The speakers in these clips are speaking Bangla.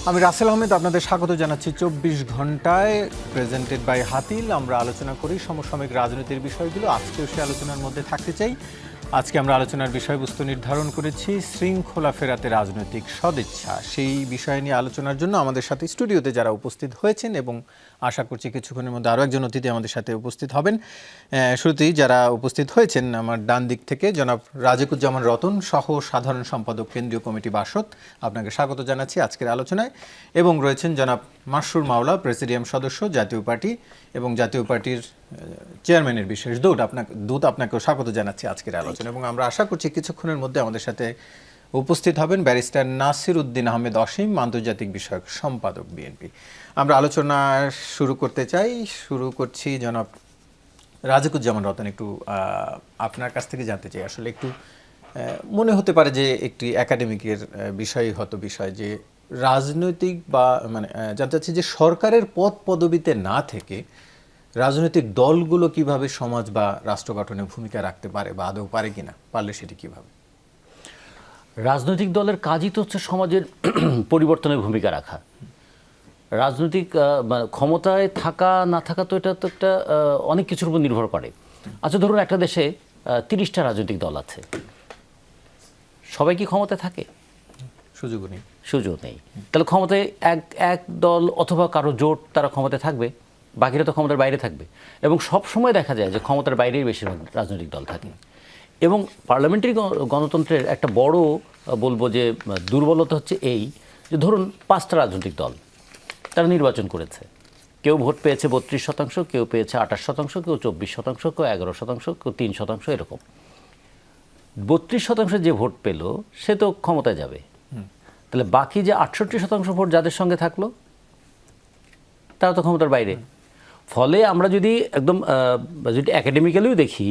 আমি রাসেল আহমেদ, আপনাদের স্বাগত জানাচ্ছি 24 ঘন্টায় প্রেজেন্টেড বাই হাতিল। আমরা আলোচনা করি সমসাময়িক রাজনীতির বিষয়গুলো। আজকেও সে আলোচনার মধ্যে থাকতে চাই। আজকে আমরা আলোচনার বিষয়বস্তু নির্ধারণ করেছি শৃঙ্খলা ফেরাতে রাজনৈতিক সদিচ্ছা। সেই বিষয় নিয়ে আলোচনার জন্য আমাদের সাথে স্টুডিওতে যারা উপস্থিত হয়েছেন এবং আশা করছি কিছুক্ষণের মধ্যে আরও একজন অতিথি আমাদের সাথে উপস্থিত হবেন। শুরুতেই যারা উপস্থিত হয়েছেন, আমার ডান দিক থেকে জনাব রাজিকুজ্জামান রতন, সহ সাধারণ সম্পাদক, কেন্দ্রীয় কমিটি বাসদ, আপনাকে স্বাগত জানাচ্ছি আজকের আলোচনায়। এবং রয়েছেন জনাব মাসরুর মাওলা, প্রেসিডিয়াম সদস্য, জাতীয় পার্টি এবং জাতীয় পার্টির চেয়ারম্যানের বিশেষ দূত, আপনাকেও স্বাগত জানাচ্ছি আজকের আলোচনা। এবং আমরা আশা করছি কিছুক্ষণের মধ্যে আমাদের সাথে উপস্থিত হবেন ব্যারিস্টার নাসির উদ্দিন আহমেদ অসীম, আন্তর্জাতিক বিষয়ক সম্পাদক, বিএনপি। আমরা আলোচনা শুরু করতে চাই। শুরু করছি জনাব রাজিকুজ্জামান রতন, একটু আপনার কাছ থেকে জানতে চাই। আসলে একটু মনে হতে পারে যে একটি একাডেমিকের বিষয় যে রাজনৈতিক বা জানতে চাচ্ছি যে সরকারের পদ পদবিতে না থেকে রাজনৈতিক দলগুলো কিভাবে সমাজ বা রাষ্ট্র গঠনে ভূমিকা রাখতে পারে বা আদৌ পারে কিনা, পারলে সেটি কিভাবে? রাজনৈতিক দলের কাজই তো হচ্ছে সমাজের পরিবর্তনের ভূমিকা রাখা। রাজনৈতিক ক্ষমতায় থাকা না থাকা তো এটা তো একটা অনেক কিছুর উপর নির্ভর করে। আচ্ছা, ধরুন একটা দেশে 30টা রাজনৈতিক দল আছে, সবাই কি ক্ষমতায় থাকে? সুযোগ নেই। তাহলে ক্ষমতায় এক দল অথবা কারো জোট তারা ক্ষমতায় থাকবে, বাকিরা তো ক্ষমতার বাইরে থাকবে। এবং সব সময় দেখা যায় যে ক্ষমতার বাইরেই বেশিরভাগ রাজনৈতিক দল থাকে। এবং পার্লামেন্টারি গণতন্ত্রের একটা বড় বলবো যে দুর্বলতা হচ্ছে এই যে ধরুন 5টা রাজনৈতিক দল তারা নির্বাচন করেছে, কেউ ভোট পেয়েছে 32%, কেউ পেয়েছে 28%, কেউ 24%, কেউ 11%, কেউ 3%, এরকম। 32% যে ভোট পেল সে তো ক্ষমতায় যাবে। তাহলে বাকি যে 68% ভোট যাদের সঙ্গে থাকলো তারা তো ক্ষমতার বাইরে। ফলে আমরা যদি একদম যদি একাডেমিক্যালিও দেখি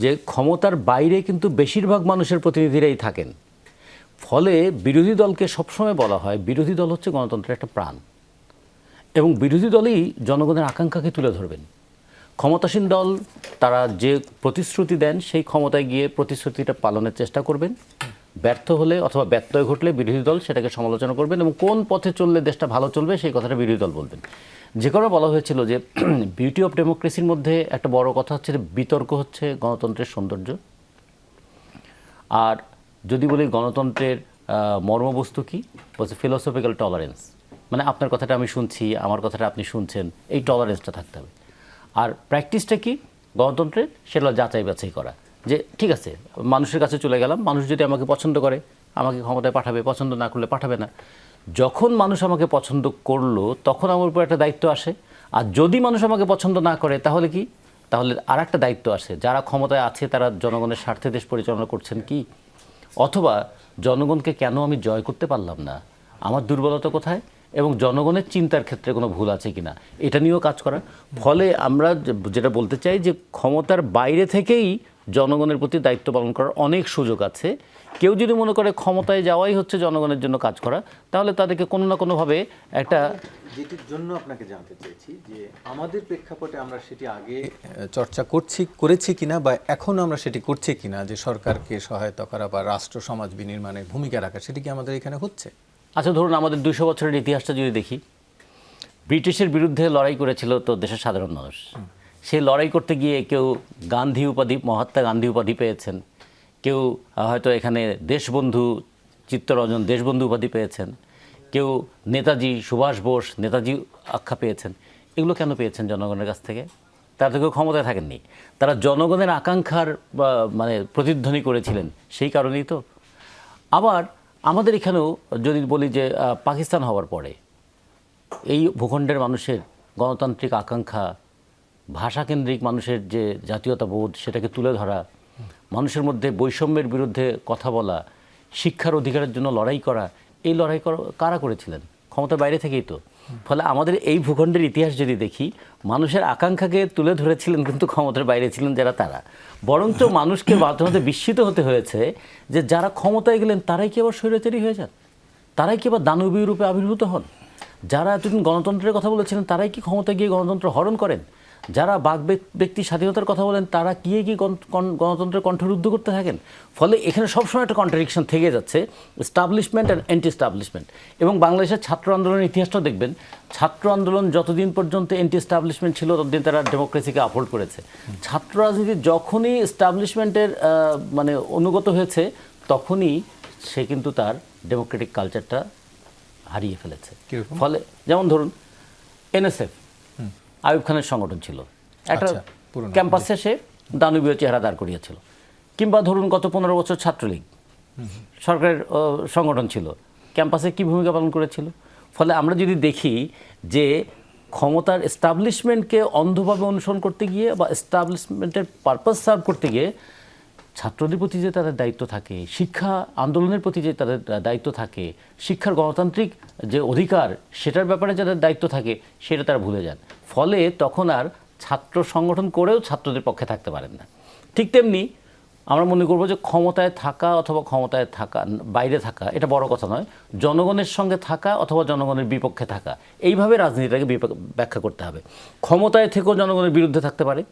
যে ক্ষমতার বাইরে কিন্তু বেশিরভাগ মানুষের প্রতিনিধিরাই থাকেন। ফলে বিরোধী দলকে সবসময় বলা হয় বিরোধী দল হচ্ছে গণতন্ত্রের একটা প্রাণ, এবং বিরোধী দলই জনগণের আকাঙ্ক্ষাকে তুলে ধরবেন। ক্ষমতাসীন দল তারা যে প্রতিশ্রুতি দেন সেই ক্ষমতায় গিয়ে প্রতিশ্রুতিটা পালনের চেষ্টা করবেন, ব্যর্থ হলে অথবা ব্যত্যয় ঘটলে বিরোধী দল সেটাকে সমালোচনা করবেন এবং কোন পথে চললে দেশটা ভালো চলবে সেই কথাটা বিরোধী দল বলবেন। যে কথা বলা হয়েছিল যে বিউটি অফ ডেমোক্রেসির মধ্যে একটা বড় কথা হচ্ছে যে বিতর্ক হচ্ছে গণতন্ত্রের সৌন্দর্য। আর যদি বলি গণতন্ত্রের মর্মবস্তু কি, বলছে ফিলোসফিক্যাল টলারেন্স, মানে আপনার কথাটা আমি শুনছি, আমার কথাটা আপনি শুনছেন, এই টলারেন্সটা থাকতে হবে। আর প্র্যাকটিসটা কি গণতন্ত্রের, সেটা যাচাই বাছাই করা, যে ঠিক আছে মানুষের কাছে চলে গেলাম, মানুষ যদি আমাকে পছন্দ করে আমাকে ক্ষমতায় পাঠাবে, পছন্দ না করলে পাঠাবে না। যখন মানুষ আমাকে পছন্দ করলো তখন আমার উপর একটা দায়িত্ব আসে। আর যদি মানুষ আমাকে পছন্দ না করে তাহলে কি, তাহলে আর একটা দায়িত্ব আসে, যারা ক্ষমতায় আছে তারা জনগণের স্বার্থে দেশ পরিচালনা করছেন কি, অথবা জনগণকে কেন আমি জয় করতে পারলাম না, আমার দুর্বলতা কোথায়, এবং জনগণের চিন্তার ক্ষেত্রে কোনো ভুল আছে কিনা, এটা নিয়েও কাজ করা। ফলে আমরা যেটা বলতে চাই যে ক্ষমতার বাইরে থেকেই জনগণের প্রতি দায়িত্ব পালন করার অনেক সুযোগ আছে। কেউ যদি মনে করে ক্ষমতায় যাওয়াই হচ্ছে জনগণের জন্য কাজ করা, তাহলে তাদেরকে কোনো না কোনোভাবে একটা, যেটির জন্য আপনাকে জানতে চেয়েছি যে আমাদের প্রেক্ষাপটে আমরা সেটি আগে চর্চা করেছি কিনা বা এখন আমরা সেটি করছি কিনা, যে সরকারকে সহায়তা করা বা রাষ্ট্র সমাজ বিনির্মাণে ভূমিকা রাখা, সেটি কি আমাদের এখানে হচ্ছে? আচ্ছা, ধরুন আমাদের 200 বছরের ইতিহাসটা যদি দেখি, ব্রিটিশের বিরুদ্ধে লড়াই করেছিল তো দেশের সাধারণ মানুষ। সেই লড়াই করতে গিয়ে কেউ গান্ধী উপাধি, মহাত্মা গান্ধী উপাধি পেয়েছেন, কেউ হয়তো এখানে দেশবন্ধু চিত্তরঞ্জন দেশবন্ধু উপাধি পেয়েছেন, কেউ নেতাজি সুভাষ বোস নেতাজি আখ্যা পেয়েছেন। এগুলো কেন পেয়েছেন? জনগণের কাছ থেকে। তারা তো কেউ ক্ষমতায় থাকেননি, তারা জনগণের আকাঙ্ক্ষার প্রতিধ্বনি করেছিলেন, সেই কারণেই তো। আবার আমাদের এখানেও যদি বলি যে পাকিস্তান হওয়ার পরে এই ভূখণ্ডের মানুষের গণতান্ত্রিক আকাঙ্ক্ষা, ভাষাকেন্দ্রিক মানুষের যে জাতীয়তাবোধ, সেটাকে তুলে ধরা, মানুষের মধ্যে বৈষম্যের বিরুদ্ধে কথা বলা, শিক্ষার অধিকারের জন্য লড়াই করা, এই লড়াই কারা করেছিলেন? ক্ষমতার বাইরে থেকেই তো। ফলে আমাদের এই ভূখণ্ডের ইতিহাস যদি দেখি, মানুষের আকাঙ্ক্ষাকে তুলে ধরেছিলেন কিন্তু ক্ষমতার বাইরে ছিলেন যারা, তারা বরঞ্চ মানুষকে মাঝে মাঝে বিস্মিত হতে হয়েছে যে যারা ক্ষমতায় গেলেন তারাই কি আবার স্বৈরাচারী হয়ে যান, তারাই কি আবার দানবীয় রূপে আবির্ভূত হন, যারা এতদিন গণতন্ত্রের কথা বলেছিলেন তারাই কি ক্ষমতায় গিয়ে গণতন্ত্র হরণ করেন, যারা ব্যক্তি স্বাধীনতার কথা বলেন তারা গিয়ে কি গণতন্ত্রের কণ্ঠরুদ্ধ করতে থাকেন। ফলে এখানে সবসময় একটা কন্ট্রাডিকশন থেকে যাচ্ছে, এস্টাবলিশমেন্ট অ্যান্ড অ্যান্টি এস্টাবলিশমেন্ট। এবং বাংলাদেশের ছাত্র আন্দোলনের ইতিহাসটা দেখবেন, ছাত্র আন্দোলন যতদিন পর্যন্ত অ্যান্টি এস্টাবলিশমেন্ট ছিল ততদিন তারা ডেমোক্রেসিকে আপহোল্ড করেছে। ছাত্র রাজনীতি যখনই এস্টাবলিশমেন্টের মানে অনুগত হয়েছে তখনই সে কিন্তু তার ডেমোক্রেটিক কালচারটা হারিয়ে ফেলেছে। ফলে যেমন ধরুন এনএসএফ আইয়ুব খানের সংগঠন ছিল, একটা ক্যাম্পাসে সে দানবীয় চেহারা দাঁড় করিয়েছিল। কিংবা ধরুন গত 15 বছর ছাত্রলীগ সরকারের সংগঠন ছিল, ক্যাম্পাসে কি ভূমিকা পালন করেছিল। ফলে আমরা যদি দেখি যে ক্ষমতার এস্টাবলিশমেন্টকে অন্ধভাবে অনুসরণ করতে গিয়ে বা এস্টাবলিশমেন্টের পারপাস সার্ভ করতে গিয়ে ছাত্রদের প্রতি যে তাদের দায়িত্ব থাকে, শিক্ষা আন্দোলনের প্রতি যে তাদের দায়িত্ব থাকে, শিক্ষার গণতান্ত্রিক যে অধিকার সেটার ব্যাপারে যাদের দায়িত্ব থাকে সেটা তারা ভুলে যান। ফলে তখন আর ছাত্র সংগঠন করেও ছাত্রদের পক্ষে থাকতে পারেন না। ঠিক তেমনি আমরা মনে করবো যে ক্ষমতায় থাকা অথবা ক্ষমতায় থাকা বাইরে থাকা এটা বড় কথা নয়, জনগণের সঙ্গে থাকা অথবা জনগণের বিপক্ষে থাকা, এইভাবে রাজনীতিটাকে ব্যাখ্যা করতে হবে। ক্ষমতায় থেকেও জনগণের বিরুদ্ধে থাকতে পারে,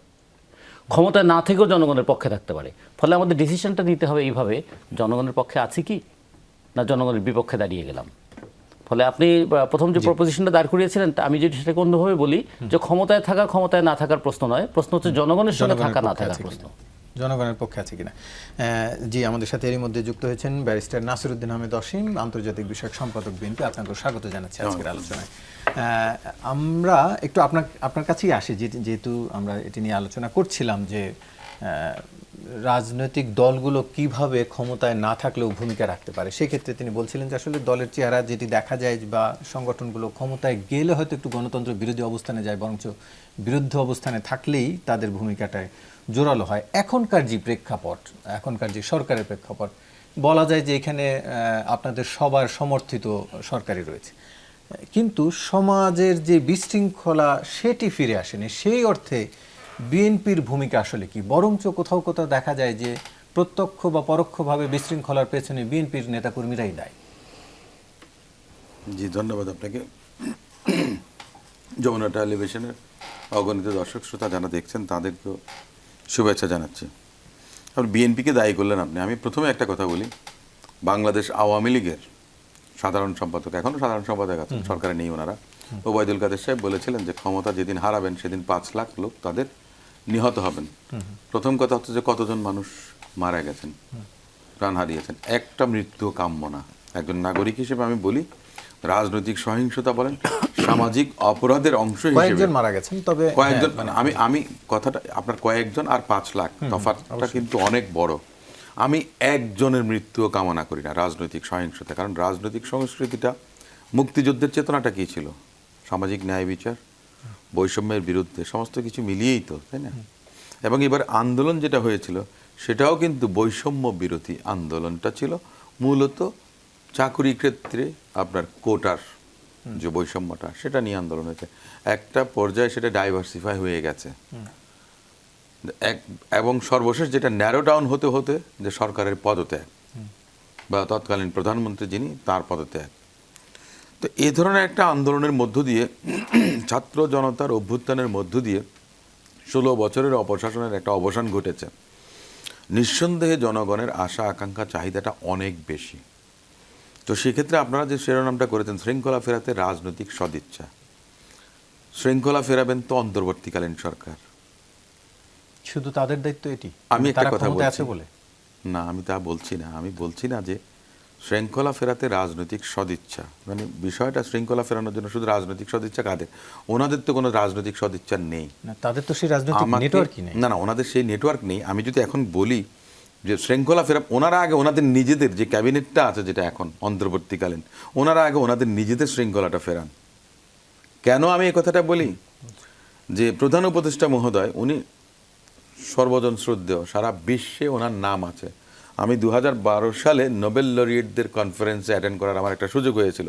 ক্ষমতায় না থেকেও জনগণের পক্ষে থাকতে পারে। ফলে আমাদের ডিসিশনটা নিতে হবে এইভাবে, জনগণের পক্ষে আছি কি না জনগণের বিপক্ষে দাঁড়িয়ে গেলাম। ফলে আপনি প্রথম যে প্রপোজিশনটা দাঁড় করিয়েছিলেন আমি যদি সেটাকে অন্যভাবে বলি যে ক্ষমতায় থাকা ক্ষমতায় না থাকার প্রশ্ন নয়, প্রশ্ন হচ্ছে জনগণের সঙ্গে থাকা না থাকার প্রশ্ন, জনগণের পক্ষে আছে কিনা। জি, আমাদের সাথে এরই মধ্যে যুক্ত হয়েছেন ব্যারিস্টার নাসিরউদ্দিন আহমেদ অসীম, আন্তর্জাতিক বিষয়ক সম্পাদক বিএনপি। আপনাকে স্বাগত জানাচ্ছি আজকের আলোচনায়। আমরা একটু আপনার কাছেই আসি, যেহেতু আমরা এটি নিয়ে আলোচনা করছিলাম যে রাজনৈতিক দলগুলো কিভাবে ক্ষমতায় না থাকলেও ভূমিকা রাখতে পারে। সেক্ষেত্রে তিনি বলছিলেন যে আসলে দলের চেহারা যেটি দেখা যায় বা সংগঠনগুলো ক্ষমতায় গেলে হয়তো একটু গণতন্ত্র বিরোধী অবস্থানে যায়, বরঞ্চ বিরুদ্ধ অবস্থানে থাকলেই তাদের ভূমিকাটায় জোরালো হয়। এখনকার যে প্রেক্ষাপট, এখনকার যে সরকারের প্রেক্ষাপট, বলা যায় যে এখানে আপনাদের সবার সমর্থিত সরকারই রয়েছে, কিন্তু সমাজের যে বিশৃঙ্খলা সেটি ফিরে আসেনি। সেই অর্থে বিএনপির ভূমিকা আসলে কি? বরঞ্চ কোথাও কোথাও দেখা যায় যে প্রত্যক্ষ বা পরোক্ষভাবে বিশৃঙ্খলার পেছনে বিএনপির নেতাকর্মীরাই দায়ী। জি, ধন্যবাদ আপনাকে। যমুনা টেলিভিশনের অগণিত দর্শক শ্রোতা যারা দেখছেন তাদেরকেও শুভেচ্ছা জানাচ্ছি। আর বিএনপিকে দায়ী করলেন আপনি। আমি প্রথমে একটা কথা বলি, বাংলাদেশ আওয়ামী লীগের সাধারণ সম্পাদক, এখনও সাধারণ সম্পাদক আছেন, সরকারে নেই ওনারা, ওবায়দুল কাদের সাহেব বলেছিলেন যে ক্ষমতা যেদিন হারাবেন সেদিন 5 লাখ লোক তাদের নিহত হবেন। প্রথম কথা হচ্ছে যে কতজন মানুষ মারা গেছেন, প্রাণ হারিয়েছেন, একটা মৃত্যু কাম্য না। একজন নাগরিক হিসেবে আমি বলি, রাজনৈতিক সহিংসতা বলেন, সামাজিক অপরাধের অংশ হিসেবে কয়েকজন মারা গেছেন, তবে কয়েকজন, আমি কথাটা আপনার কয়েকজন আর 5 লাখ তফাৎটা কিন্তু অনেক বড়। আমি একজনের মৃত্যুও কামনা করি না রাজনৈতিক সহিংসতা, কারণ রাজনৈতিক সংস্কৃতিটা, মুক্তিযুদ্ধের চেতনাটা কি ছিল? সামাজিক ন্যায় বিচার, বৈষম্যের বিরুদ্ধে, সমস্ত কিছু মিলিয়েই তো, তাই না? এবং এবার আন্দোলন যেটা হয়েছিল সেটাও কিন্তু বৈষম্য বিরোধী আন্দোলনটা ছিল, মূলত চাকুরি ক্ষেত্রে আপনার কোটার যে বৈষম্যটা সেটা নিয়ে আন্দোলন হয়েছে। একটা পর্যায়ে সেটা ডাইভার্সিফাই হয়ে গেছে, এবং সর্বশেষ যেটা ন্যারো ডাউন হতে হতে যে সরকারের পদত্যাগ বা তৎকালীন প্রধানমন্ত্রী যিনি তার পদত্যাগ। তো এ ধরনের একটা আন্দোলনের মধ্য দিয়ে, ছাত্র জনতার অভ্যুত্থানের মধ্য দিয়ে 16 বছরের অপশাসনের একটা অবসান ঘটেছে। নিঃসন্দেহে জনগণের আশা আকাঙ্ক্ষা চাহিদাটা অনেক বেশি। তো সেক্ষেত্রে আপনারা যে শিরোনামটা করেছেন, শৃঙ্খলা ফেরাতে রাজনৈতিক সদিচ্ছা, শৃঙ্খলা ফেরাবেন তো অন্তর্বর্তীকালীন সরকার। শুধু তাদের দায়িত্ব এটি? আমি একটা কথা বলছি বলে না, আমি তা বলছি না। আমি বলছি না যে শৃঙ্খলা ফেরাতে রাজনৈতিক সদিচ্ছা, মানে বিষয়টা শৃঙ্খলা ফেরানোর জন্য শুধু রাজনৈতিক সদিচ্ছা কাদের? ওনাদের তো কোনো রাজনৈতিক সদিচ্ছা নেই, তাদের তো সেই রাজনৈতিক নেটওয়ার্কই নেই। না, ওনাদের সেই নেটওয়ার্ক নেই। আমি যদি এখন বলি যে শৃঙ্খলা ফেরা, ওনারা আগে ওনাদের নিজেদের যে ক্যাবিনেটটা আছে যেটা এখন অন্তর্বর্তীকালীন, ওনারা আগে ওনাদের নিজেদের শৃঙ্খলাটা ফেরান। কেন আমি এই কথাটা বলি? যে প্রধান উপদেষ্টা মহোদয়, উনি সর্বজন শ্রদ্ধেয়, সারা বিশ্বে ওনার নাম আছে। আমি 2012 সালে নোবেল লরিয়েটদের কনফারেন্সে অ্যাটেন্ড করার আমার একটা সুযোগ হয়েছিল।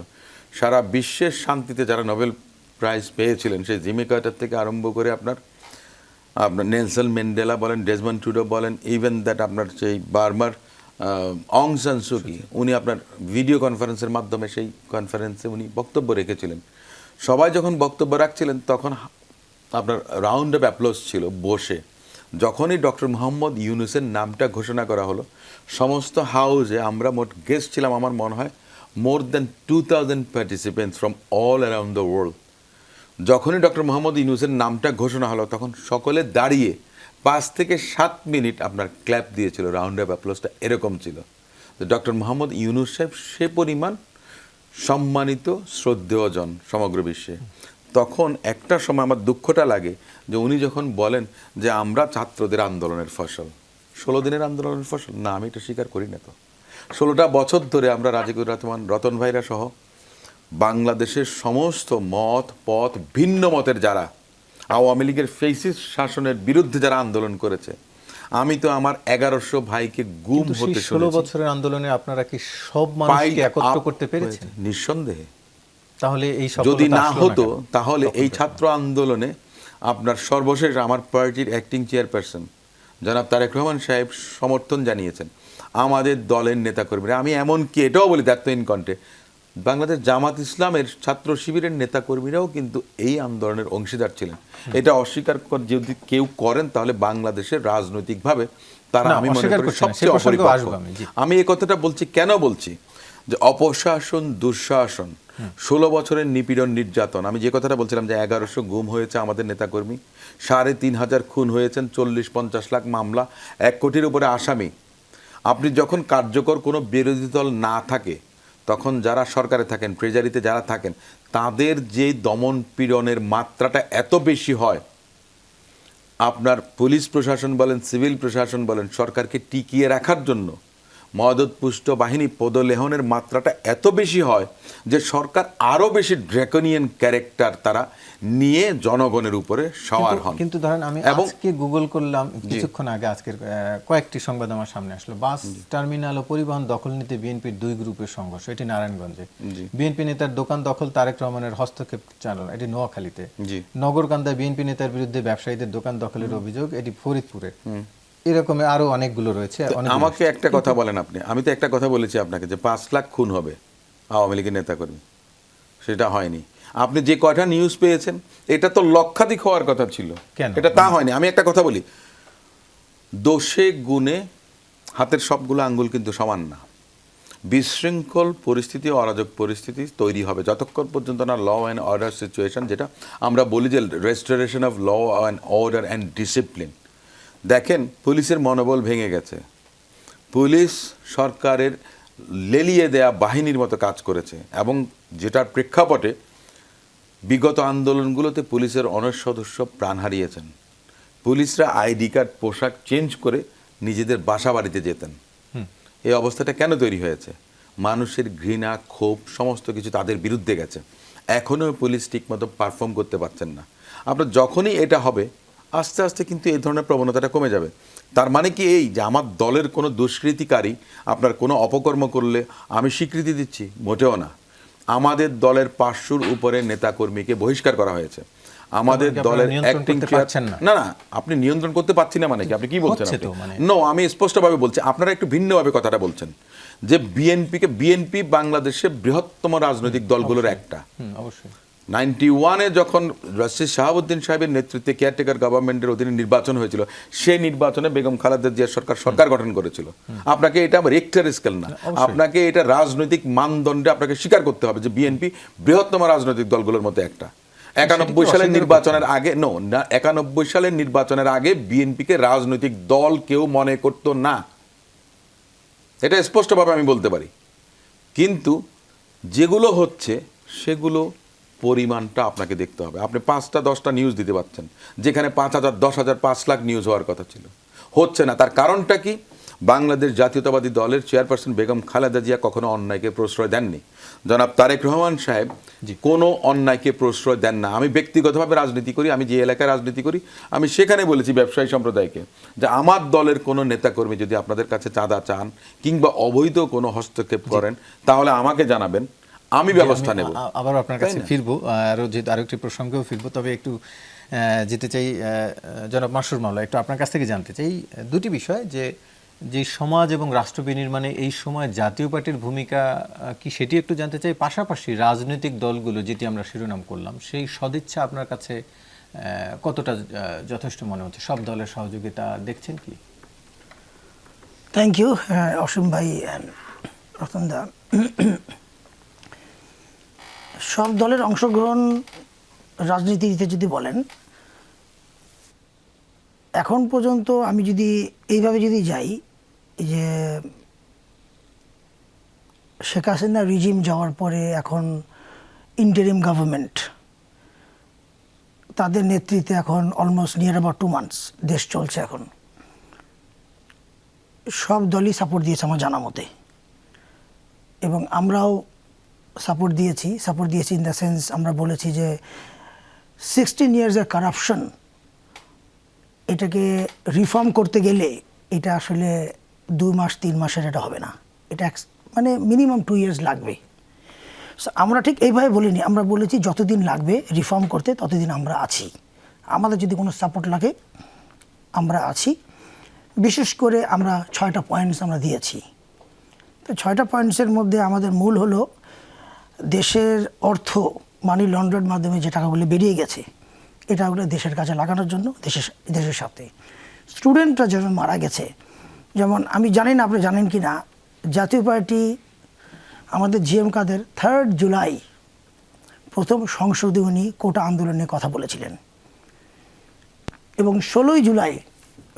সারা বিশ্বের শান্তিতে যারা নোবেল প্রাইজ পেয়েছিলেন, সেই জিমি কার্টার থেকে আরম্ভ করে আপনার নেলসন ম্যান্ডেলা বলেন, ডেজমন্ড টুডো বলেন, ইভেন দ্যাট আপনার সেই বার্মার অং সান সুকি, উনি আপনার ভিডিও কনফারেন্সের মাধ্যমে সেই কনফারেন্সে উনি বক্তব্য রেখেছিলেন। সবাই যখন বক্তব্য রাখছিলেন তখন আপনার রাউন্ড অফ অ্যাপ্লজ ছিল বসে। যখনই ডক্টর মোহাম্মদ ইউনূসের নামটা ঘোষণা করা হলো, সমস্ত হাউসে আমরা মোট গেস্ট ছিলাম আমার মনে হয় more than 2000 participants from all around the world. যখনই ডক্টর মোহাম্মদ ইউনূসের নামটা ঘোষণা হলো তখন সকলে দাঁড়িয়ে 5 থেকে 7 মিনিট আপনার ক্ল্যাপ দিয়েছিল। রাউন্ড অফ অ্যাপ্লজটা এরকম ছিল। তো ডক্টর মোহাম্মদ ইউনূস সাহেব সে পরিমাণ সম্মানিত, শ্রদ্ধেয়জন সমগ্র বিশ্বে। তখন একটা সময় আমার দুঃখটা লাগে যে উনি যখন বলেন যে আমরা ছাত্রদের আন্দোলনের ফসল, 16 দিনের আন্দোলনের ফসল, না আমি এটা স্বীকার করি না। তো 16টা বছর ধরে আমরা রাজিকুর রহমান, রতন ভাইরা সহ বাংলাদেশের সমস্ত মত পথ ভিন্ন মতের যারা আওয়ামী লীগের ফেসিস্ট শাসনের বিরুদ্ধে যারা আন্দোলন করেছে, আমি তো আমার 1100 ভাইকে গুম হতে 16 বছরের আন্দোলনে আপনারা কি সব মানুষকে একত্র করতে পেরেছেন? নিঃসন্দেহে। তাহলে এই যদি না হতো তাহলে এই ছাত্র আন্দোলনে আপনার সর্বশেষ আমার পার্টির অ্যাক্টিং চেয়ারপারসন জনাব তারেক রহমান সাহেব সমর্থন জানিয়েছেন, আমাদের দলের নেতাকর্মীরা, আমি এমনকি এটাও বলি দ্যাট ইন কন্টে, বাংলাদেশ জামাত ইসলামের ছাত্র শিবিরের নেতাকর্মীরাও কিন্তু এই আন্দোলনের অংশীদার ছিলেন। এটা অস্বীকার যদি কেউ করেন তাহলে বাংলাদেশের রাজনৈতিকভাবে তারা, আমি মনে করি, সবচেয়ে অপরিপক্ক। আমি এই কথাটা বলছি কেন বলছি, যে অপশাসন, দুঃশাসন, 16 বছরের নিপীড়ন, নির্যাতন, আমি যে কথাটা বলছিলাম যে 1100 গুম হয়েছে আমাদের নেতাকর্মী, 3500 খুন হয়েছেন, 40-50 লাখ মামলা, 1 কোটির উপরে আসামি। আপনি যখন কার্যকর কোনো বিরোধী দল না থাকে তখন যারা সরকারে থাকেন, ট্রেজারিতে যারা থাকেন, তাদের যে দমন পীড়নের মাত্রাটা এত বেশি হয়, আপনার পুলিশ প্রশাসন বলেন, সিভিল প্রশাসন বলেন, সরকারকে টিকিয়ে রাখার জন্য মদতপুষ্ট বাহিনী পদলেহনের মাত্রাটা এত বেশি হয় যে সরকার আরও বেশি ড্রেকনিয়ান ক্যারেক্টার তারা নিয়ে জনগণের উপরে সওয়ার হন। কিন্তু ধরেন আমি আজকে গুগল করলাম কিছুক্ষণ আগে, আজকের কয়েকটি সংবাদ আমার সামনে আসলো। বাস টার্মিনাল ও পরিবহন দখল নিতে বিএনপির 2 গ্রুপের সংঘর্ষ, এটি নারায়ণগঞ্জে। বিএনপি নেতার দোকান দখল, তারেক রহমানের হস্তক্ষেপ চালানো, এটি নোয়াখালীতে। নগরকান্দায় বিএনপি নেতার বিরুদ্ধে ব্যবসায়ীদের দোকান দখলের অভিযোগ, এটি ফরিদপুরে। এরকম আরো অনেকগুলো রয়েছে। আমাকে একটা কথা বলেন আপনি, আমি তো একটা কথা বলেছি আপনাকে যে 5 লাখ খুন হবে আওয়ামী লীগের নেতাকর্মী, সেটা হয়নি। আপনি যে কয়টা নিউজ পেয়েছেন এটা তো লক্ষাধিক হওয়ার কথা ছিল, এটা তা হয়নি। আমি একটা কথা বলি, দোষে গুণে হাতের সবগুলো আঙ্গুল কিন্তু সমান না। বিশৃঙ্খল পরিস্থিতি, অরাজক পরিস্থিতি তৈরি হবে যতক্ষণ পর্যন্ত না ল অ্যান্ড অর্ডার সিচুয়েশন, যেটা আমরা বলি যে restoration of law and order and discipline. দেখেন, পুলিশের মনোবল ভেঙে গেছে। পুলিশ সরকারের লেলিয়ে দেয়া বাহিনীর মতো কাজ করেছে, এবং যেটার প্রেক্ষাপটে বিগত আন্দোলনগুলোতে পুলিশের অনেক সদস্য প্রাণ হারিয়েছেন। পুলিশরা আইডি কার্ড, পোশাক চেঞ্জ করে নিজেদের বাসা বাড়িতে যেতেন। এই অবস্থাটা কেন তৈরি হয়েছে? মানুষের ঘৃণা, ক্ষোভ, সমস্ত কিছু তাদের বিরুদ্ধে গেছে। এখনও পুলিশ ঠিকমতো পারফর্ম করতে পারছেন না। আপনার যখনই এটা হবে, আস্তে আস্তে কিন্তু এই ধরনের প্রবণতাটা কমে যাবে। তার মানে কি এই যে আমার দলের কোনো দুষ্কৃতিকারী আপনার কোনো অপকর্ম করলে আমি স্বীকৃতি দিচ্ছি? মোটেও না। আমাদের দলের 500-র উপরে নেতাকর্মীকে বহিষ্কার করা হয়েছে। আমাদের দলের অ্যাক্টিং না, আপনি নিয়ন্ত্রণ করতে পারছি না মানে কি? আপনি কি বলছেন? নো, আমি স্পষ্টভাবে বলছি, আপনারা একটু ভিন্নভাবে কথাটা বলছেন যে বিএনপি বাংলাদেশের বৃহত্তম রাজনৈতিক দলগুলোর একটা। অবশ্যই 91-এ যখন রাশিদ শাহাবুদ্দিন সাহেবের নেতৃত্বে কেয়ারটেকার গভর্নমেন্টের অধীনে নির্বাচন হয়েছিল, সেই নির্বাচনে বেগম খালেদা জিয়ার সরকার গঠন করেছিল। আপনাকে এটা রেক্টার স্কেল না, আপনাকে এটা রাজনৈতিক মানদণ্ডে আপনাকে স্বীকার করতে হবে যে বিএনপি বৃহত্তম রাজনৈতিক দলগুলোর মধ্যে একটা। 91 সালের নির্বাচনের আগে 91 সালের নির্বাচনের আগে বিএনপিকে রাজনৈতিক দল কেউ মনে করত না, এটা স্পষ্টভাবে আমি বলতে পারি। কিন্তু যেগুলো হচ্ছে সেগুলো পরিমাণটা আপনাকে দেখতে হবে। আপনি 5টা-10টা নিউজ দিতে পারছেন, যেখানে 5,000, 10,000, 5 লাখ নিউজ হওয়ার কথা ছিল, হচ্ছে না। তার কারণটা কি? বাংলাদেশ জাতীয়তাবাদী দলের চেয়ারপারসন বেগম খালেদা জিয়া কখনো অন্যায়কে প্রশ্রয় দেননি। জনাব তারেক রহমান সাহেব কোনো অন্যায়কে প্রশ্রয় দেন না। আমি ব্যক্তিগতভাবে রাজনীতি করি, আমি যে এলাকায় রাজনীতি করি, আমি সেখানে বলেছি ব্যবসায়ী সম্প্রদায়কে যে আমার দলের কোনো নেতাকর্মী যদি আপনাদের কাছে চাঁদা চান কিংবা অবৈধ কোনো হস্তক্ষেপ করেন তাহলে আমাকে জানাবেন, আমি ব্যবস্থা নেব। আবার আপনার কাছে ফিরবো, আরেকটি প্রসঙ্গেও ফিরবো, তবে একটু যেতে চাই জনাব মাসুর মাওলা, একটু আপনার কাছ থেকে জানতে চাই দুটি বিষয়, যে সমাজ এবং রাষ্ট্র বিনির্মাণে এই সময় জাতীয় পার্টির ভূমিকা কি সেটি একটু জানতে চাই, পাশাপাশি রাজনৈতিক দলগুলো যেটি আমরা শিরোনাম করলাম সেই সদিচ্ছা আপনার কাছে কতটা যথেষ্ট মনে হচ্ছে? সব দলের সহযোগিতা দেখছেন কি? থ্যাংক ইউ অসীম ভাই অ্যান্ড রতনদা। সব দলের অংশগ্রহণ রাজনীতিতে যদি বলেন, এখন পর্যন্ত আমি যদি এইভাবে যদি যাই, যে শেখ হাসিনা রিজিম যাওয়ার পরে এখন ইন্টারিম গভর্নমেন্ট, তাদের নেতৃত্বে এখন অলমোস্ট নিয়ার অ্যাবাউট 2 months দেশ চলছে। এখন সব দলই সাপোর্ট দিয়েছে আমার জানা মতে, এবং আমরাও সাপোর্ট দিয়েছি ইন দ্য সেন্স আমরা বলেছি যে 16 years-এর কারাপশন, এটাকে রিফর্ম করতে গেলে এটা আসলে 2 মাস 3 মাসের এটা হবে না, এটা মানে মিনিমাম 2 years লাগবে। সো আমরা ঠিক এইভাবে বলিনি, আমরা বলেছি যতদিন লাগবে রিফর্ম করতে ততদিন আমরা আছি, আমাদের যদি কোনো সাপোর্ট লাগে আমরা আছি। বিশেষ করে আমরা 6টা পয়েন্টস আমরা দিয়েছি। তো 6টা পয়েন্টসের মধ্যে আমাদের মূল হলো দেশের অর্থ মানি লন্ডারের মাধ্যমে যে টাকাগুলো বেরিয়ে গেছে, এটাগুলো দেশের কাছে লাগানোর জন্য, দেশের সাথে স্টুডেন্টরা যেমন মারা গেছে, যেমন আমি জানি না আপনি জানেন কি না, জাতীয় পার্টি আমাদের জিএম কাদের 3rd জুলাই প্রথম সংসদে উনি কোটা আন্দোলনের কথা বলেছিলেন, এবং 16ই জুলাই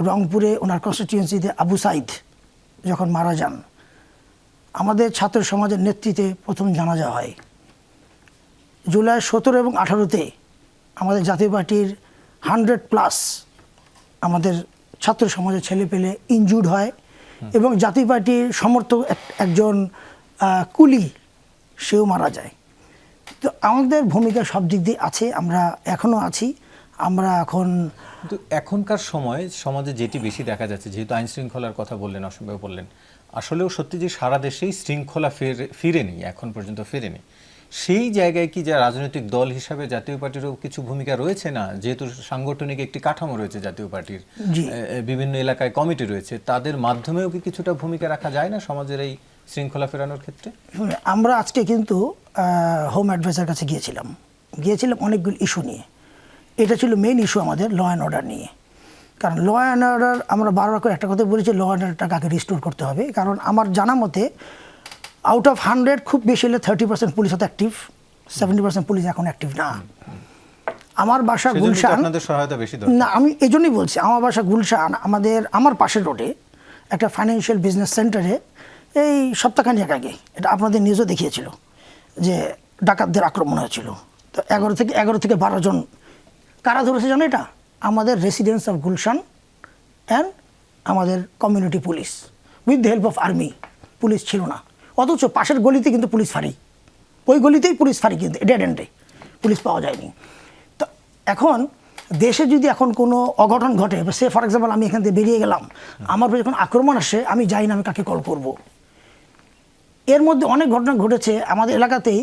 রংপুরে ওনার কনস্টিটিউয়েন্সিতে আবু সাইদ যখন মারা যান, আমাদের ছাত্র সমাজের নেতৃত্বে প্রথম জানাজা হয়। জুলাই 17 এবং 18-তে আমাদের জাতীয় পার্টির 100+ আমাদের ছাত্র সমাজের ছেলে পেলে ইনজুর্ড হয়, এবং জাতীয় পার্টির সমর্থক একজন কুলি সেও মারা যায়। তো আমাদের ভূমিকা সব দিক দিয়ে আছে, আমরা এখনও আছি। আমরা কিন্তু এখনকার সময় সমাজে যেটি বেশি দেখা যাচ্ছে, যেহেতু আইন শৃঙ্খলার কথা বললেন, অসম্ভব বললেন, আসলেও সত্যি যে সারা দেশেই শৃঙ্খলা ফিরেনি, এখন পর্যন্ত ফিরেনি। সেই জায়গায় কি যে রাজনৈতিক দল হিসাবে জাতীয় পার্টিরও কিছু ভূমিকা রয়েছে না? যেহেতু সাংগঠনিক একটি কাঠামো রয়েছে জাতীয় পার্টির, বিভিন্ন এলাকায় কমিটি রয়েছে, তাদের মাধ্যমেও কি কিছুটা ভূমিকা রাখা যায় না সমাজের এই শৃঙ্খলা ফেরানোর ক্ষেত্রে? আমরা আজকে কিন্তু হোম অ্যাডভাইজার কাছে গিয়েছিলাম অনেকগুলো ইস্যু নিয়ে। এটা ছিল মেইন ইস্যু আমাদের ল অ্যান্ড অর্ডার নিয়ে। কারণ ল অ্যান্ড অর্ডার আমরা বারবার করে একটা কথা বলেছি, ল অ্যান্ড অর্ডারটাকে আগে রিস্টোর করতে হবে। কারণ আমার জানা মতে আউট অফ 100 খুব বেশি হলে 30% পুলিশ হতে অ্যাক্টিভ, 70% পুলিশ এখন অ্যাক্টিভ না। আমার বাসা গুলশান, না আমি এই জন্যই বলছি, আমার বাসা গুলশান, আমার পাশের রোডে একটা ফাইন্যান্সিয়াল বিজনেস সেন্টারে এই সপ্তাহখানেক আগে, এটা আপনাদের নিউজও দেখিয়েছিল, যে ডাকাতদের আক্রমণ হয়েছিল। তো 11 থেকে 12 জন কারা ধরেছে জানো? এটা আমাদের রেসিডেন্টস অফ গুলশান অ্যান্ড আমাদের community police with the help of army. Police ছিল না, অথচ পাশের গলিতে কিন্তু পুলিশ ফাঁড়ি, ওই গলিতেই পুলিশ ফাঁড়ি, কিন্তু ডেড এন্ডে পুলিশ পাওয়া যায়নি। তো এখন দেশে যদি এখন কোনো অঘটন ঘটে, সে ফর এক্সাম্পল আমি এখান থেকে বেরিয়ে গেলাম, আমার উপর যখন আক্রমণ আসে, আমি যাই না আমি কাকে কল করব। এর মধ্যে অনেক ঘটনা ঘটেছে আমাদের এলাকাতেই,